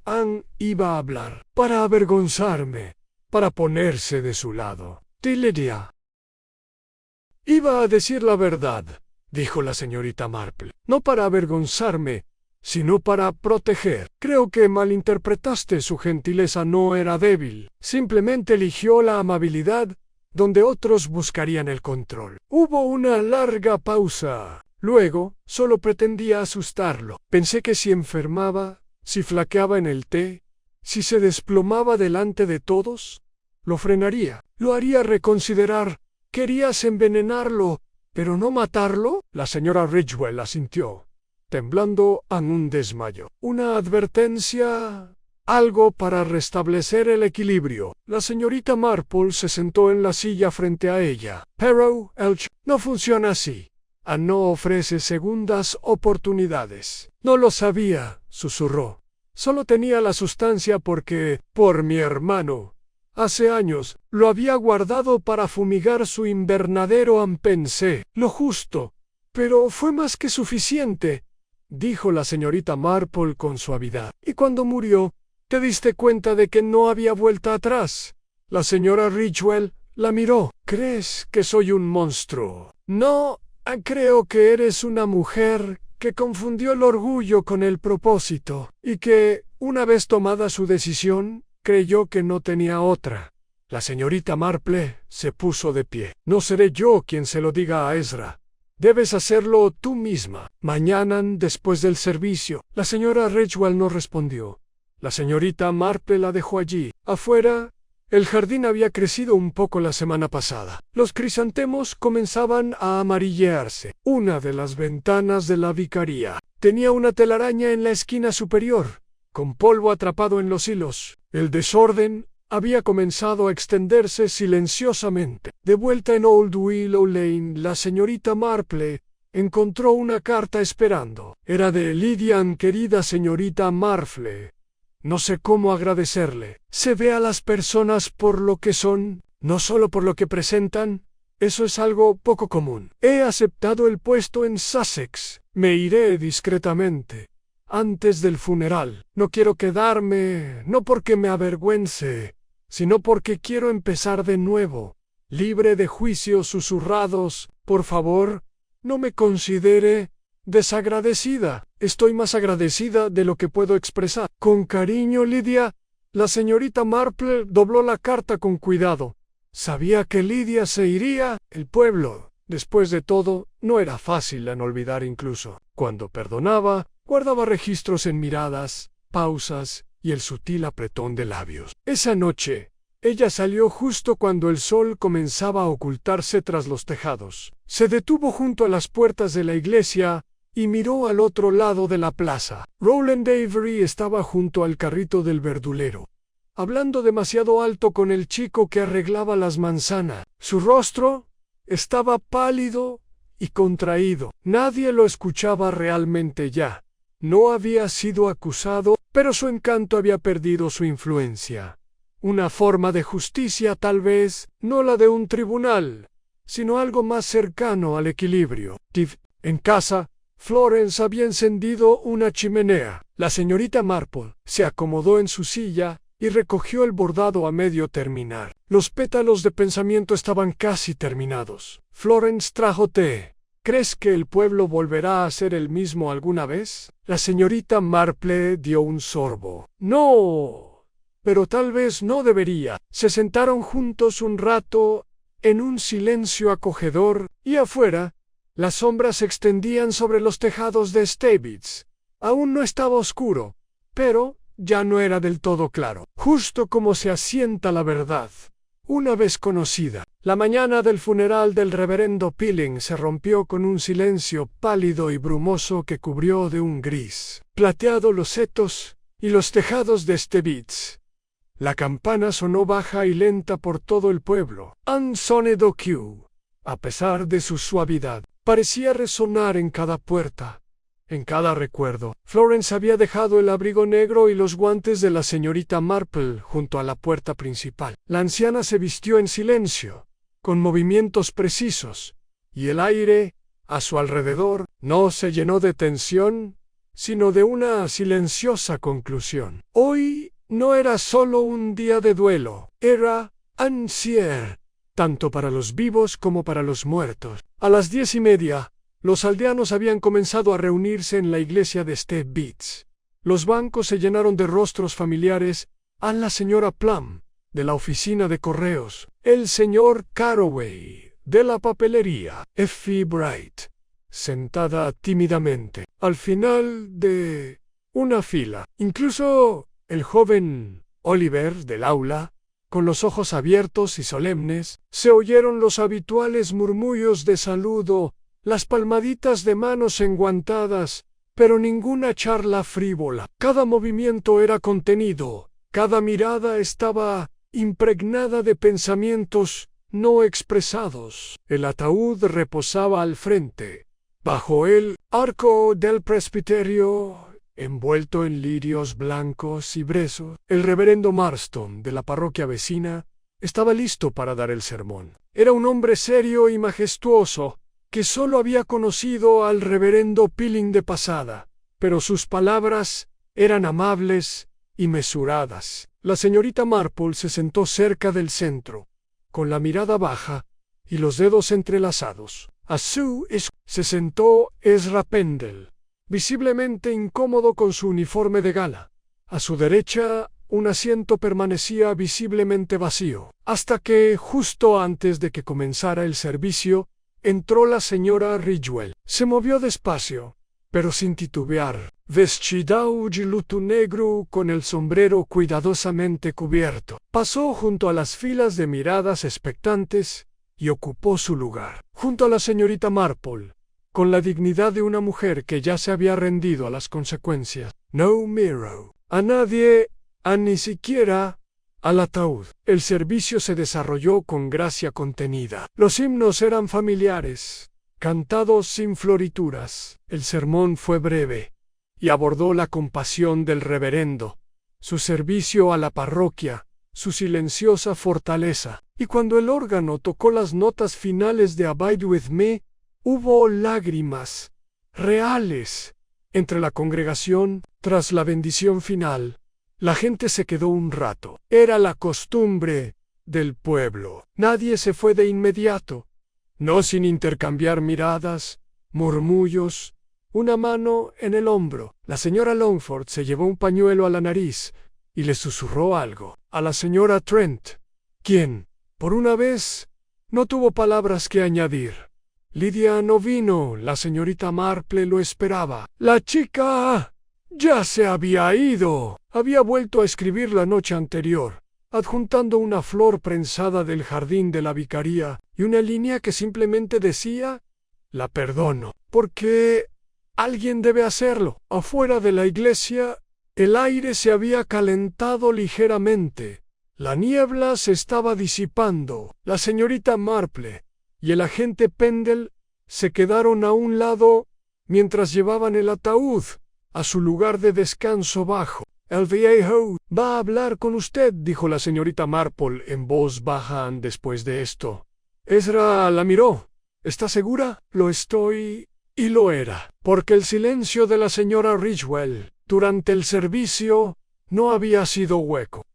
Iba a hablar. «Para avergonzarme, para ponerse de su lado. Lydia». «Iba a decir la verdad», dijo la señorita Marple. «No para avergonzarme, sino para proteger. Creo que malinterpretaste. Su gentileza no era débil. Simplemente eligió la amabilidad donde otros buscarían el control». Hubo una larga pausa. Luego, solo pretendía asustarlo. «Pensé que si enfermaba, si flaqueaba en el té, si se desplomaba delante de todos, lo frenaría. Lo haría reconsiderar. Querías envenenarlo, pero no matarlo». La señora Ridgewell asintió, temblando en un desmayo. «Una advertencia, algo para restablecer el equilibrio». La señorita Marple se sentó en la silla frente a ella. «Pero no funciona así. No ofrece segundas oportunidades». «No lo sabía», susurró. «Solo tenía la sustancia porque, por mi hermano, hace años, lo había guardado para fumigar su invernadero. Pensé lo justo, pero fue más que suficiente», dijo la señorita Marple con suavidad. «Y cuando murió, ¿te diste cuenta de que no había vuelta atrás?» La señora Ridgewell la miró. «¿Crees que soy un monstruo?» «No, creo que eres una mujer que confundió el orgullo con el propósito, y que, una vez tomada su decisión, creyó que no tenía otra». La señorita Marple se puso de pie. «No seré yo quien se lo diga a Ezra. Debes hacerlo tú misma. Mañana, después del servicio». La señora Ridgewell no respondió. La señorita Marple la dejó allí. Afuera, el jardín había crecido un poco la semana pasada. Los crisantemos comenzaban a amarillearse. Una de las ventanas de la vicaría tenía una telaraña en la esquina superior, con polvo atrapado en los hilos. El desorden había comenzado a extenderse silenciosamente. De vuelta en Old Willow Lane, la señorita Marple encontró una carta esperando. Era de Lydian, querida señorita Marple. No sé cómo agradecerle. Se ve a las personas por lo que son, no solo por lo que presentan. Eso es algo poco común. He aceptado el puesto en Sussex. Me iré discretamente antes del funeral. No quiero quedarme, no porque me avergüence, sino porque quiero empezar de nuevo, libre de juicios susurrados. Por favor, no me considere desagradecida. Estoy más agradecida de lo que puedo expresar. Con cariño, Lydia. La señorita Marple dobló la carta con cuidado. Sabía que Lydia se iría. El pueblo, después de todo, no era fácil en olvidar incluso. Cuando perdonaba, guardaba registros en miradas, pausas y el sutil apretón de labios. Esa noche, ella salió justo cuando el sol comenzaba a ocultarse tras los tejados. Se detuvo junto a las puertas de la iglesia y miró al otro lado de la plaza. Rowland Avery estaba junto al carrito del verdulero, hablando demasiado alto con el chico que arreglaba las manzanas. Su rostro estaba pálido y contraído. Nadie lo escuchaba realmente ya. No había sido acusado, pero su encanto había perdido su influencia. Una forma de justicia tal vez, no la de un tribunal, sino algo más cercano al equilibrio. En casa, Florence había encendido una chimenea. La señorita Marple se acomodó en su silla y recogió el bordado a medio terminar. Los pétalos de pensamiento estaban casi terminados. Florence trajo té. ¿Crees que el pueblo volverá a ser el mismo alguna vez? La señorita Marple dio un sorbo. No, pero tal vez no debería. Se sentaron juntos un rato en un silencio acogedor y afuera, las sombras se extendían sobre los tejados de Stabbits. Aún no estaba oscuro, pero ya no era del todo claro. Justo como se asienta la verdad, una vez conocida. La mañana del funeral del reverendo Pilling se rompió con un silencio pálido y brumoso que cubrió de un gris plateado los setos y los tejados de Stabbits. La campana sonó baja y lenta por todo el pueblo. Un sonido que, a pesar de su suavidad, parecía resonar en cada puerta, en cada recuerdo. Florence había dejado el abrigo negro y los guantes de la señorita Marple junto a la puerta principal. La anciana se vistió en silencio, con movimientos precisos, y el aire, a su alrededor, no se llenó de tensión, sino de una silenciosa conclusión. Hoy no era solo un día de duelo, era un cierre, tanto para los vivos como para los muertos. A las 10:30, los aldeanos habían comenzado a reunirse en la iglesia de Stabbits. Los bancos se llenaron de rostros familiares. A la señora Plum, de la oficina de correos, el señor Carroway, de la papelería, Effie Bright, sentada tímidamente al final de una fila. Incluso el joven Oliver del aula, con los ojos abiertos y solemnes, se oyeron los habituales murmullos de saludo, las palmaditas de manos enguantadas, pero ninguna charla frívola. Cada movimiento era contenido, cada mirada estaba impregnada de pensamientos no expresados. El ataúd reposaba al frente, bajo el arco del presbiterio, envuelto en lirios blancos y brezos. El reverendo Marston, de la parroquia vecina, estaba listo para dar el sermón. Era un hombre serio y majestuoso, que solo había conocido al reverendo Pilling de pasada, pero sus palabras eran amables y mesuradas. La señorita Marple se sentó cerca del centro, con la mirada baja y los dedos entrelazados. A su se sentó Ezra Pendle, visiblemente incómodo con su uniforme de gala. A su derecha, un asiento permanecía visiblemente vacío, hasta que, justo antes de que comenzara el servicio, entró la señora Ridgewell. Se movió despacio, pero sin titubear, vestida de luto negro con el sombrero cuidadosamente cubierto. Pasó junto a las filas de miradas expectantes y ocupó su lugar, junto a la señorita Marple, con la dignidad de una mujer que ya se había rendido a las consecuencias. No miró a nadie, ni siquiera al ataúd. El servicio se desarrolló con gracia contenida. Los himnos eran familiares, cantados sin florituras. El sermón fue breve y abordó la compasión del reverendo, su servicio a la parroquia, su silenciosa fortaleza. Y cuando el órgano tocó las notas finales de Abide With Me, hubo lágrimas reales entre la congregación. Tras la bendición final, la gente se quedó un rato. Era la costumbre del pueblo. Nadie se fue de inmediato, no sin intercambiar miradas, murmullos, una mano en el hombro. La señora Longford se llevó un pañuelo a la nariz y le susurró algo a la señora Trent, quien, por una vez, no tuvo palabras que añadir. Lidia no vino, la señorita Marple lo esperaba. La chica ya se había ido. Había vuelto a escribir la noche anterior, adjuntando una flor prensada del jardín de la vicaría y una línea que simplemente decía: la perdono, porque alguien debe hacerlo. Afuera de la iglesia, el aire se había calentado ligeramente. La niebla se estaba disipando. La señorita Marple y el agente Pendle se quedaron a un lado mientras llevaban el ataúd a su lugar de descanso bajo. «El viejo va a hablar con usted», dijo la señorita Marple en voz baja después de esto. Ezra la miró. «¿Está segura?» «Lo estoy». Y lo era, porque el silencio de la señora Ridgewell durante el servicio no había sido hueco.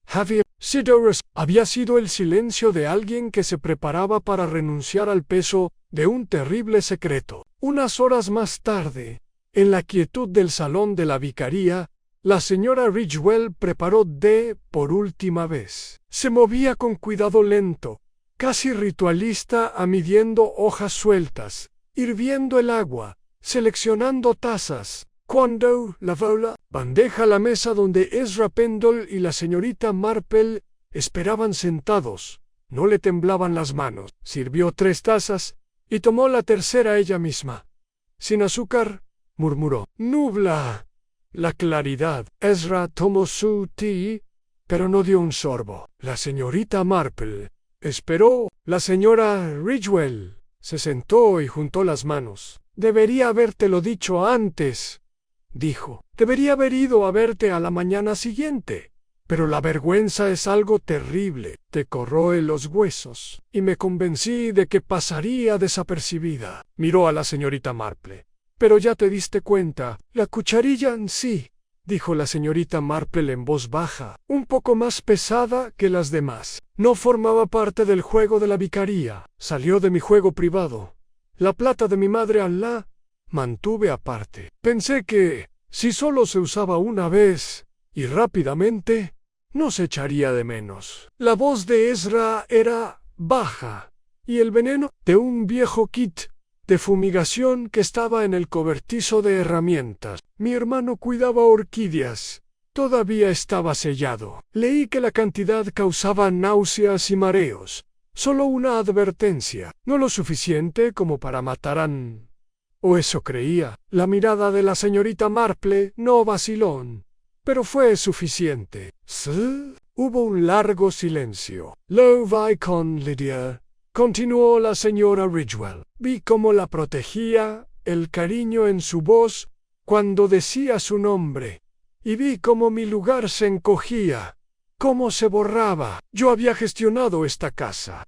Había sido el silencio de alguien que se preparaba para renunciar al peso de un terrible secreto. Unas horas más tarde, en la quietud del salón de la vicaría, la señora Ridgewell preparó por última vez. Se movía con cuidado lento, casi ritualista, midiendo hojas sueltas, hirviendo el agua, seleccionando tazas. Cuando lavó la bandeja a la mesa donde Ezra Pendle y la señorita Marple esperaban sentados, no le temblaban las manos. Sirvió 3 tazas y tomó la tercera ella misma. «Sin azúcar», murmuró. «Nubla la claridad». Ezra tomó su té, pero no dio un sorbo. La señorita Marple esperó. La señora Ridgewell se sentó y juntó las manos. «Debería habértelo dicho antes», dijo. «Debería haber ido a verte a la mañana siguiente. Pero la vergüenza es algo terrible, te corroe los huesos, y me convencí de que pasaría desapercibida». Miró a la señorita Marple. «Pero ya te diste cuenta». «La cucharilla en sí», dijo la señorita Marple en voz baja, un poco más pesada que las demás. «No formaba parte del juego de la vicaría. Salió de mi juego privado. La plata de mi madre la mantuve aparte. Pensé que, si solo se usaba una vez, y rápidamente, no se echaría de menos». La voz de Ezra era baja, y el veneno de un viejo kit de fumigación que estaba en el cobertizo de herramientas. Mi hermano cuidaba orquídeas. Todavía estaba sellado. Leí que la cantidad causaba náuseas y mareos. Solo una advertencia, no lo suficiente como para matar a... O eso creía. La mirada de la señorita Marple no vaciló, pero fue suficiente. ¿Sí? Hubo un largo silencio. «Lo vi con Lydia», continuó la señora Ridgewell. «Vi cómo la protegía, el cariño en su voz cuando decía su nombre, y vi cómo mi lugar se encogía, cómo se borraba. Yo había gestionado esta casa,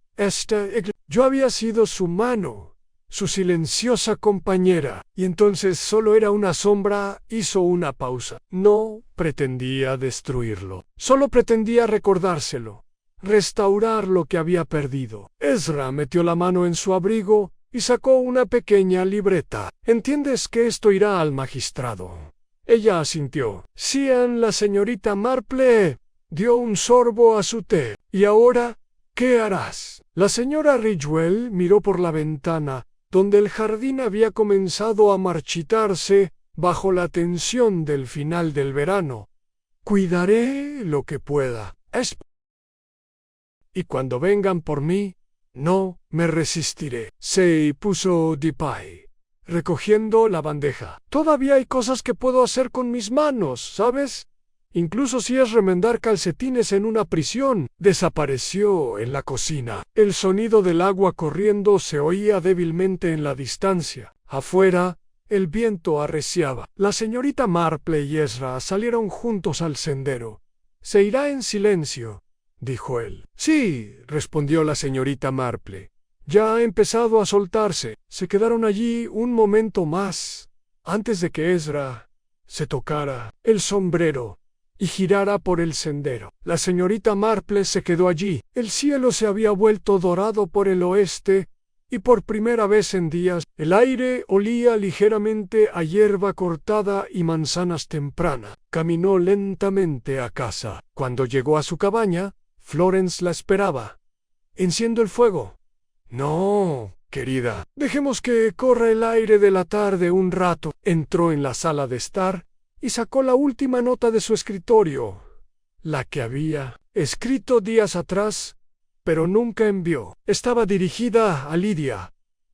yo había sido su mano, su silenciosa compañera». Y entonces solo era una sombra. Hizo una pausa. No pretendía destruirlo, solo pretendía recordárselo, restaurar lo que había perdido. Ezra metió la mano en su abrigo y sacó una pequeña libreta. «¿Entiendes que esto irá al magistrado?» Ella asintió. «Sí». La señorita Marple dio un sorbo a su té. «¿Y ahora qué harás?» La señora Ridgewell miró por la ventana, donde el jardín había comenzado a marchitarse bajo la tensión del final del verano. «Cuidaré lo que pueda. Y cuando vengan por mí, no me resistiré». Se puso de pie, recogiendo la bandeja. «Todavía hay cosas que puedo hacer con mis manos, ¿sabes? incluso si es remendar calcetines en una prisión. Desapareció en la cocina. El sonido del agua corriendo se oía débilmente en la distancia. Afuera, el viento arreciaba. La señorita Marple y Ezra salieron juntos al sendero. «Se irá en silencio», dijo él. «Sí», respondió la señorita Marple. «Ya ha empezado a soltarse». Se quedaron allí un momento más, antes de que Ezra se tocara el sombrero y girara por el sendero. La señorita Marple se quedó allí. El cielo se había vuelto dorado por el oeste, y por primera vez en días el aire olía ligeramente a hierba cortada y manzanas tempranas. Caminó lentamente a casa. Cuando llegó a su cabaña, Florence la esperaba. «¿Enciendo el fuego?» «No, querida. Dejemos que corra el aire de la tarde un rato». Entró en la sala de estar y sacó la última nota de su escritorio, la que había escrito días atrás, pero nunca envió. Estaba dirigida a Lidia.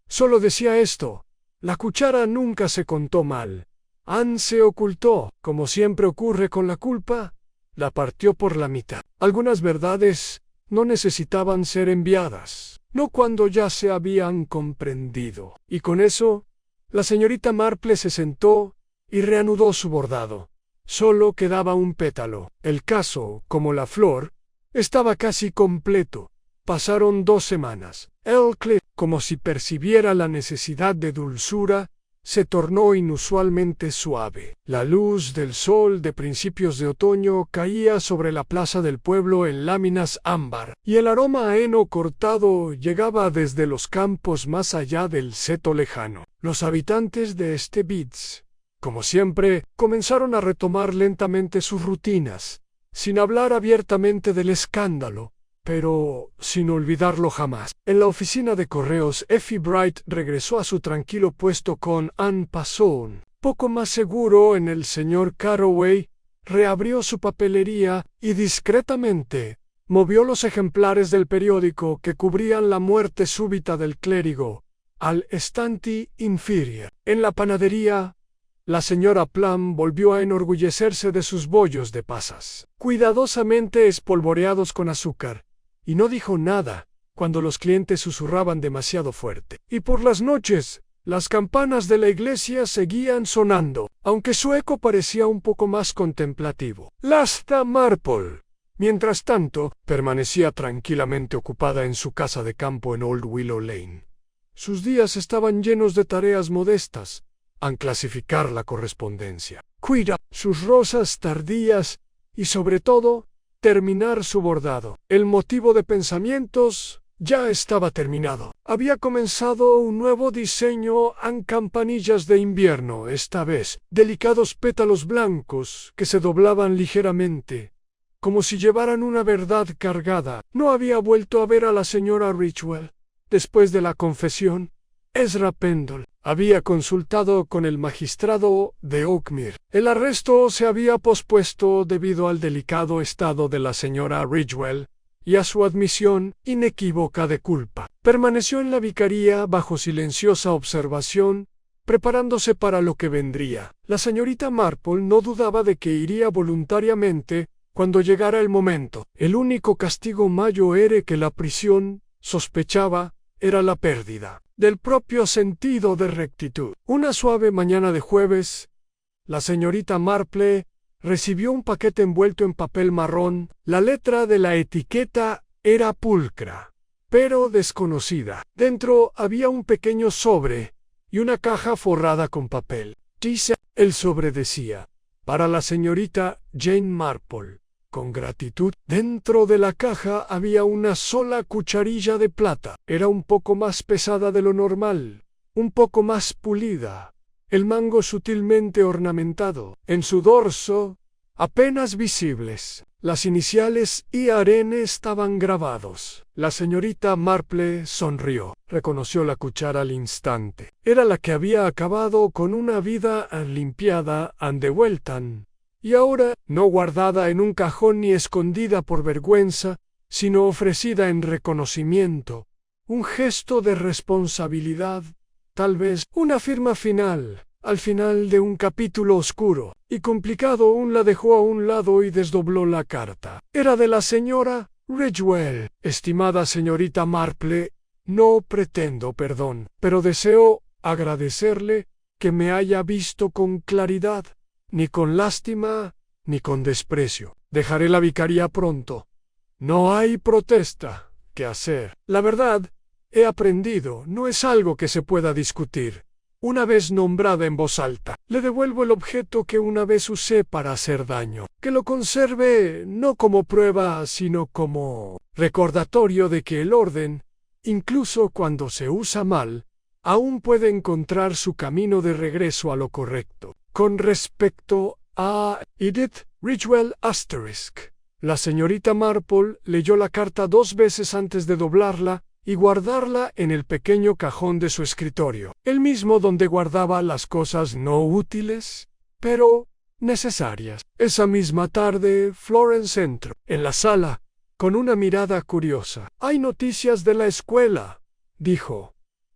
Solo decía esto: «La cuchara nunca se contó mal. Anne se ocultó. Como siempre ocurre con la culpa, la partió por la mitad». Algunas verdades no necesitaban ser enviadas, no cuando ya se habían comprendido. Y con eso, la señorita Marple se sentó y reanudó su bordado. Solo quedaba un pétalo. El caso, como la flor, estaba casi completo. Pasaron 2 semanas. Heathcliff, como si percibiera la necesidad de dulzura, se tornó inusualmente suave. La luz del sol de principios de otoño caía sobre la plaza del pueblo en láminas ámbar, y el aroma a heno cortado llegaba desde los campos más allá del seto lejano. Los habitantes de Stebbits, como siempre, comenzaron a retomar lentamente sus rutinas, sin hablar abiertamente del escándalo, pero sin olvidarlo jamás. En la oficina de correos, Effie Bright regresó a su tranquilo puesto con Anne Passon. Poco más seguro en el señor Carroway, reabrió su papelería y discretamente movió los ejemplares del periódico que cubrían la muerte súbita del clérigo al estante inferior. En la panadería, la señora Plum volvió a enorgullecerse de sus bollos de pasas, cuidadosamente espolvoreados con azúcar, y no dijo nada cuando los clientes susurraban demasiado fuerte. Y por las noches, las campanas de la iglesia seguían sonando, aunque su eco parecía un poco más contemplativo. Lasta Marple, mientras tanto, permanecía tranquilamente ocupada en su casa de campo en Old Willow Lane. Sus días estaban llenos de tareas modestas: clasificar la correspondencia, cuidar sus rosas tardías y, sobre todo, terminar su bordado. El motivo de pensamientos ya estaba terminado. Había comenzado un nuevo diseño en campanillas de invierno, esta vez delicados pétalos blancos que se doblaban ligeramente, como si llevaran una verdad cargada. No había vuelto a ver a la señora Ridgewell después de la confesión. Ezra Pendle había consultado con el magistrado de Oakmere. El arresto se había pospuesto debido al delicado estado de la señora Ridgewell y a su admisión inequívoca de culpa. Permaneció en la vicaría bajo silenciosa observación, preparándose para lo que vendría. La señorita Marple no dudaba de que iría voluntariamente cuando llegara el momento. El único castigo mayor que la prisión sospechaba era la pérdida del propio sentido de rectitud. Una suave mañana de jueves, la señorita Marple recibió un paquete envuelto en papel marrón. La letra de la etiqueta era pulcra, pero desconocida. Dentro había un pequeño sobre y una caja forrada con papel. El sobre decía: «Para la señorita Jane Marple, con gratitud». Dentro de la caja había una sola cucharilla de plata. Era un poco más pesada de lo normal, un poco más pulida, el mango sutilmente ornamentado. En su dorso, apenas visibles, las iniciales IRN estaban grabados. La señorita Marple sonrió. Reconoció la cuchara al instante. Era la que había acabado con una vida limpiada de Welton, y ahora, no guardada en un cajón ni escondida por vergüenza, sino ofrecida en reconocimiento, un gesto de responsabilidad, tal vez una firma final, al final de un capítulo oscuro. y complicado aún la dejó a un lado y desdobló la carta. Era de la señora Ridgewell. Estimada señorita Marple, no pretendo perdón, pero deseo agradecerle que me haya visto con claridad, ni con lástima, ni con desprecio. Dejaré la vicaría pronto. No hay protesta que hacer. La verdad, he aprendido, no es algo que se pueda discutir. Una vez nombrada en voz alta, le devuelvo el objeto que una vez usé para hacer daño. Que lo conserve no como prueba, sino como recordatorio de que el orden, incluso cuando se usa mal, aún puede encontrar su camino de regreso a lo correcto. Con respecto a Edith Ridgewell Asterisk, la señorita Marple leyó la carta 2 veces antes de doblarla y guardarla en el pequeño cajón de su escritorio, el mismo donde guardaba las cosas no útiles, pero necesarias. Esa misma tarde, Florence entró en la sala con una mirada curiosa. «Hay noticias de la escuela», dijo.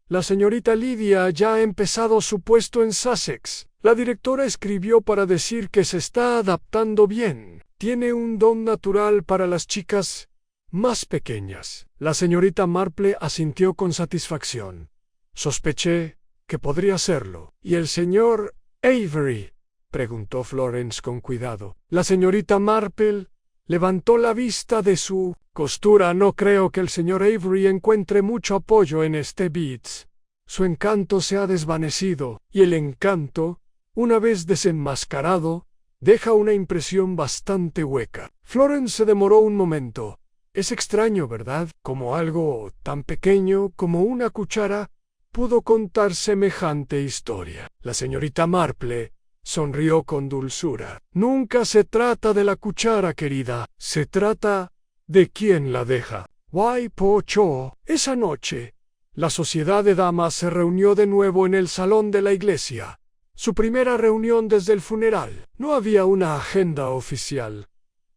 «La señorita Lydia ya ha empezado su puesto en Sussex. La directora escribió para decir que se está adaptando bien. Tiene un don natural para las chicas más pequeñas». La señorita Marple asintió con satisfacción. «Sospeché que podría serlo». «¿Y el señor Avery?», preguntó Florence con cuidado. La señorita Marple levantó la vista de su costura. «No creo que el señor Avery encuentre mucho apoyo en este Beats. Su encanto se ha desvanecido, y el encanto, una vez desenmascarado, deja una impresión bastante hueca». Florence se demoró un momento. «Es extraño, ¿verdad? Como algo tan pequeño como una cuchara pudo contar semejante historia». La señorita Marple sonrió con dulzura. «Nunca se trata de la cuchara, querida. Se trata de quién la deja». «Why, pocho». Esa noche, la sociedad de damas se reunió de nuevo en el salón de la iglesia. Su primera reunión desde el funeral. No había una agenda oficial.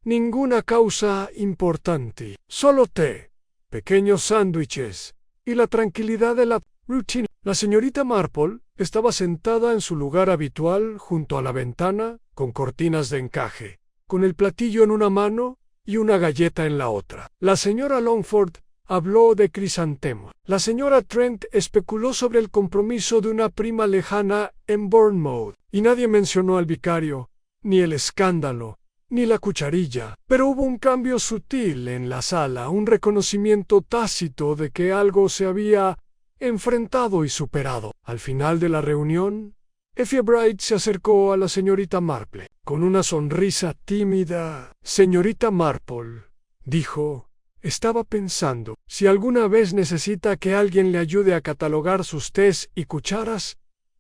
Ninguna causa importante. Solo té, pequeños sándwiches y la tranquilidad de la rutina. La señorita Marple estaba sentada en su lugar habitual junto a la ventana, con cortinas de encaje, con el platillo en una mano y una galleta en la otra. La señora Longford habló de crisantemos. La señora Trent especuló sobre el compromiso de una prima lejana en Bournemouth, y nadie mencionó al vicario, ni el escándalo, ni la cucharilla. Pero hubo un cambio sutil en la sala, un reconocimiento tácito de que algo se había enfrentado y superado. Al final de la reunión, Effie Bright se acercó a la señorita Marple con una sonrisa tímida. «Señorita Marple», dijo, «estaba pensando, si alguna vez necesita que alguien le ayude a catalogar sus tés y cucharas,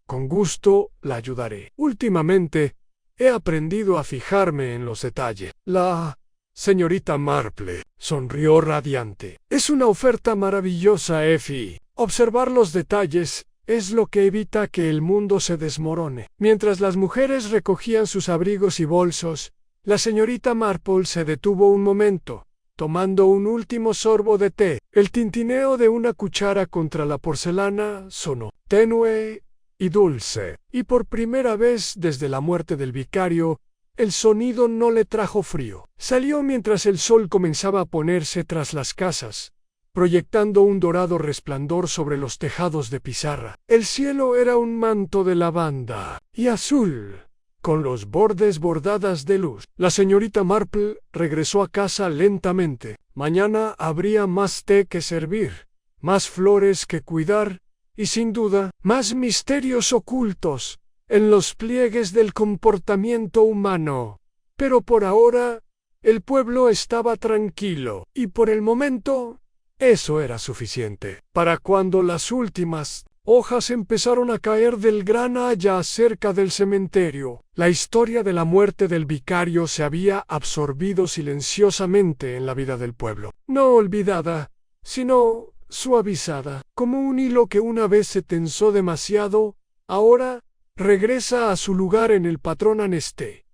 con gusto la ayudaré. Últimamente he aprendido a fijarme en los detalles». La señorita Marple sonrió radiante. «Es una oferta maravillosa, Effie. Observar los detalles es lo que evita que el mundo se desmorone». Mientras las mujeres recogían sus abrigos y bolsos, la señorita Marple se detuvo un momento, tomando un último sorbo de té. El tintineo de una cuchara contra la porcelana sonó, tenue y dulce, y por primera vez desde la muerte del vicario, el sonido no le trajo frío. Salió mientras el sol comenzaba a ponerse tras las casas, proyectando un dorado resplandor sobre los tejados de pizarra. El cielo era un manto de lavanda y azul, con los bordes bordadas de luz. La señorita Marple regresó a casa lentamente. Mañana habría más té que servir, más flores que cuidar, y sin duda, más misterios ocultos en los pliegues del comportamiento humano. Pero por ahora, el pueblo estaba tranquilo, y por el momento, eso era suficiente. Para cuando las últimas hojas empezaron a caer del gran haya cerca del cementerio, la historia de la muerte del vicario se había absorbido silenciosamente en la vida del pueblo. No olvidada, sino suavizada, como un hilo que una vez se tensó demasiado, ahora regresa a su lugar en el patrón Aneste.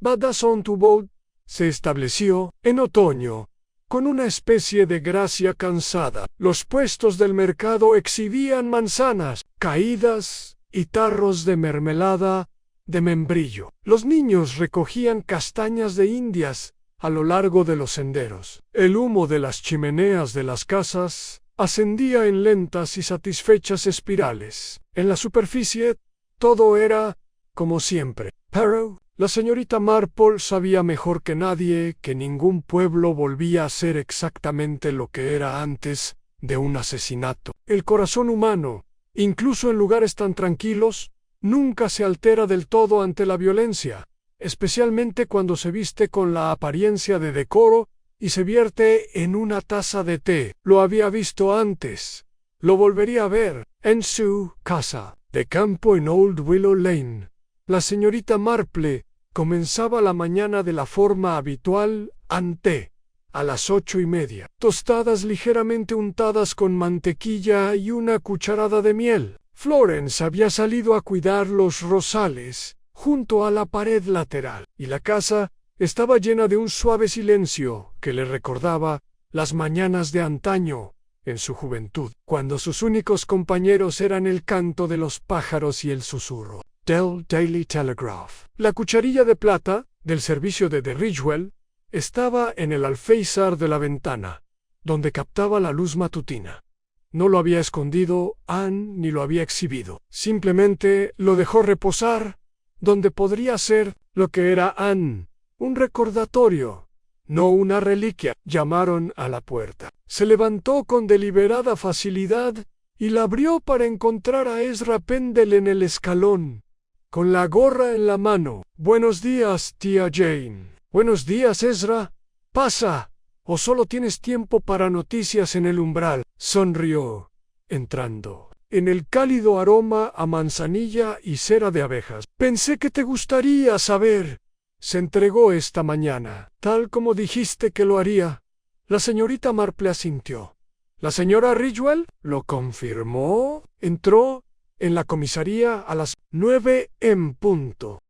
Badasson-Toubaud se estableció en otoño, con una especie de gracia cansada. Los puestos del mercado exhibían manzanas caídas y tarros de mermelada de membrillo. Los niños recogían castañas de indias a lo largo de los senderos. El humo de las chimeneas de las casas ascendía en lentas y satisfechas espirales. En la superficie todo era como siempre. Pero la señorita Marple sabía mejor que nadie que ningún pueblo volvía a ser exactamente lo que era antes de un asesinato. El corazón humano, incluso en lugares tan tranquilos, nunca se altera del todo ante la violencia, especialmente cuando se viste con la apariencia de decoro y se vierte en una taza de té. Lo había visto antes. Lo volvería a ver en su casa de campo en Old Willow Lane. La señorita Marple comenzaba la mañana de la forma habitual, ante a las 8:30. Tostadas ligeramente untadas con mantequilla y una cucharada de miel. Florence había salido a cuidar los rosales junto a la pared lateral, y la casa estaba llena de un suave silencio que le recordaba las mañanas de antaño, en su juventud, cuando sus únicos compañeros eran el canto de los pájaros y el susurro del Daily Telegraph. La cucharilla de plata del servicio de Ridgewell estaba en el alféizar de la ventana, donde captaba la luz matutina. No lo había escondido Anne ni lo había exhibido. Simplemente lo dejó reposar donde podría ser lo que era Anne, un recordatorio, no una reliquia. Llamaron a la puerta. Se levantó con deliberada facilidad y la abrió para encontrar a Ezra Pendle en el escalón, con la gorra en la mano. «Buenos días, tía Jane». «Buenos días, Ezra. Pasa, o solo tienes tiempo para noticias en el umbral», sonrió, entrando, en el cálido aroma a manzanilla y cera de abejas. «Pensé que te gustaría saber». Se entregó esta mañana, tal como dijiste que lo haría. La señorita Marple asintió. «¿La señora Ridgewell?» lo confirmó. Entró en la comisaría a las 9 en punto.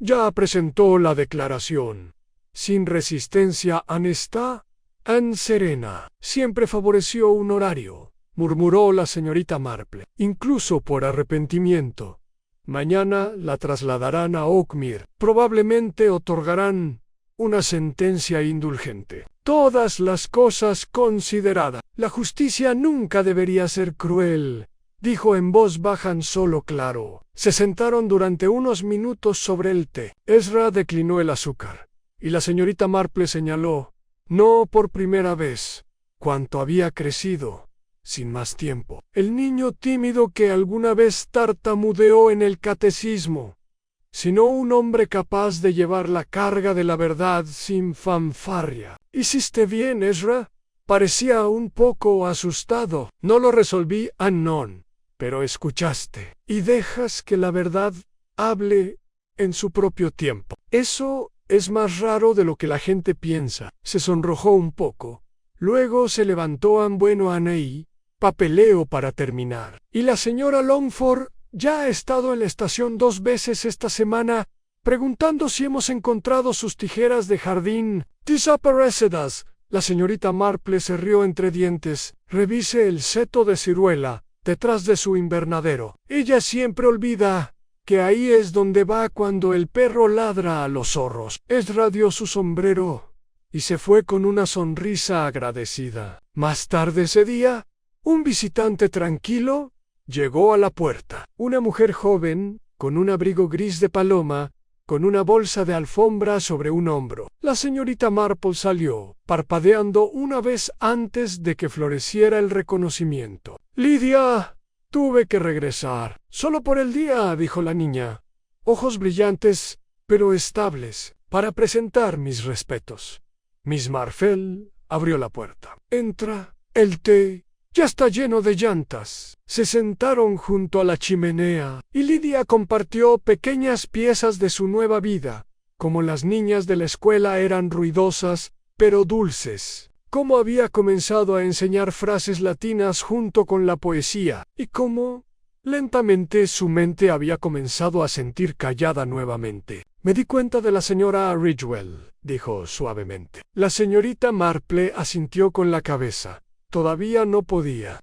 Ya presentó la declaración. Sin resistencia honesta, Anne serena. Siempre favoreció un horario, murmuró la señorita Marple, incluso por arrepentimiento. Mañana la trasladarán a Oakmere. Probablemente otorgarán una sentencia indulgente. Todas las cosas consideradas, la justicia nunca debería ser cruel, dijo en voz baja en solo claro. Se sentaron durante unos minutos sobre el té. Ezra declinó el azúcar, y la señorita Marple señaló, no por primera vez, cuánto había crecido, sin más tiempo. El niño tímido que alguna vez tartamudeó en el catecismo, sino un hombre capaz de llevar la carga de la verdad sin fanfarria. «¿Hiciste bien, Ezra?» Parecía un poco asustado. «No lo resolví anon, pero escuchaste. Y dejas que la verdad hable en su propio tiempo. Eso es más raro de lo que la gente piensa». Se sonrojó un poco. Luego se levantó bueno Anei, papeleo para terminar. «Y la señora Longford ya ha estado en la estación 2 veces esta semana, preguntando si hemos encontrado sus tijeras de jardín desaparecidas». La señorita Marple se rió entre dientes. «Revise el seto de ciruela detrás de su invernadero. Ella siempre olvida que ahí es donde va cuando el perro ladra a los zorros». Ezra dio su sombrero y se fue con una sonrisa agradecida. Más tarde ese día, un visitante tranquilo llegó a la puerta. Una mujer joven, con un abrigo gris de paloma, con una bolsa de alfombra sobre un hombro. La señorita Marple salió, parpadeando una vez antes de que floreciera el reconocimiento. «Lydia, tuve que regresar. Solo por el día», dijo la niña. «Ojos brillantes, pero estables, para presentar mis respetos». Miss Marple abrió la puerta. «Entra. El té ya está lleno de llantas». Se sentaron junto a la chimenea, y Lydia compartió pequeñas piezas de su nueva vida. Como las niñas de la escuela eran ruidosas, pero dulces. Cómo había comenzado a enseñar frases latinas junto con la poesía, y cómo, lentamente, su mente había comenzado a sentir callada nuevamente. «Me di cuenta de la señora Ridgewell», dijo suavemente. La señorita Marple asintió con la cabeza. Todavía no podía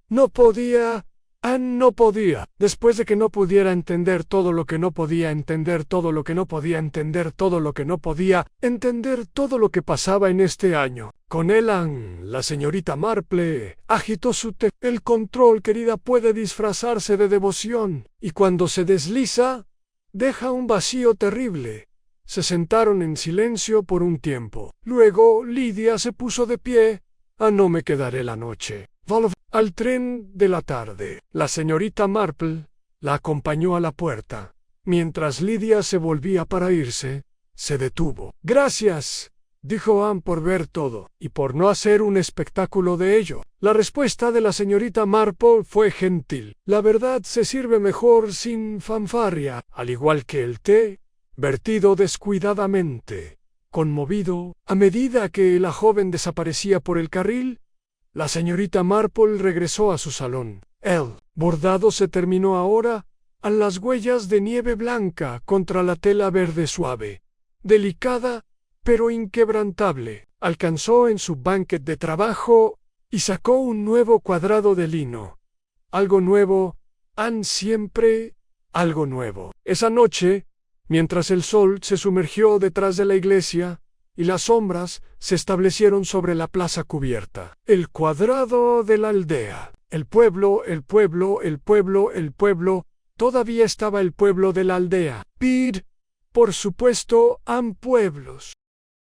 Anne no podía, después de que no pudiera entender todo lo que no podía entender, todo lo que no podía entender, todo lo que no podía entender, todo lo que pasaba en este año. Con él, Anne, la señorita Marple, agitó su El control, querida, puede disfrazarse de devoción, y cuando se desliza, deja un vacío terrible. Se sentaron en silencio por un tiempo. Luego Lidia se puso de pie. No me quedaré la noche. Al tren de la tarde. La señorita Marple la acompañó a la puerta. Mientras Lidia se volvía para irse, se detuvo. Gracias, dijo Anne, por ver todo, y por no hacer un espectáculo de ello. La respuesta de la señorita Marple fue gentil. La verdad se sirve mejor sin fanfarria, al igual que el té, vertido descuidadamente. Conmovido, a medida que la joven desaparecía por el carril, la señorita Marple regresó a su salón. El bordado se terminó ahora a las huellas de nieve blanca contra la tela verde suave, delicada pero inquebrantable. Alcanzó en su banquet de trabajo y sacó un nuevo cuadrado de lino. Algo nuevo, Anne, siempre algo nuevo. Esa noche, mientras el sol se sumergió detrás de la iglesia y las sombras se establecieron sobre la plaza cubierta. El cuadrado de la aldea. El pueblo, el pueblo, el pueblo, el pueblo. Todavía estaba el pueblo de la aldea. Por supuesto, han pueblos.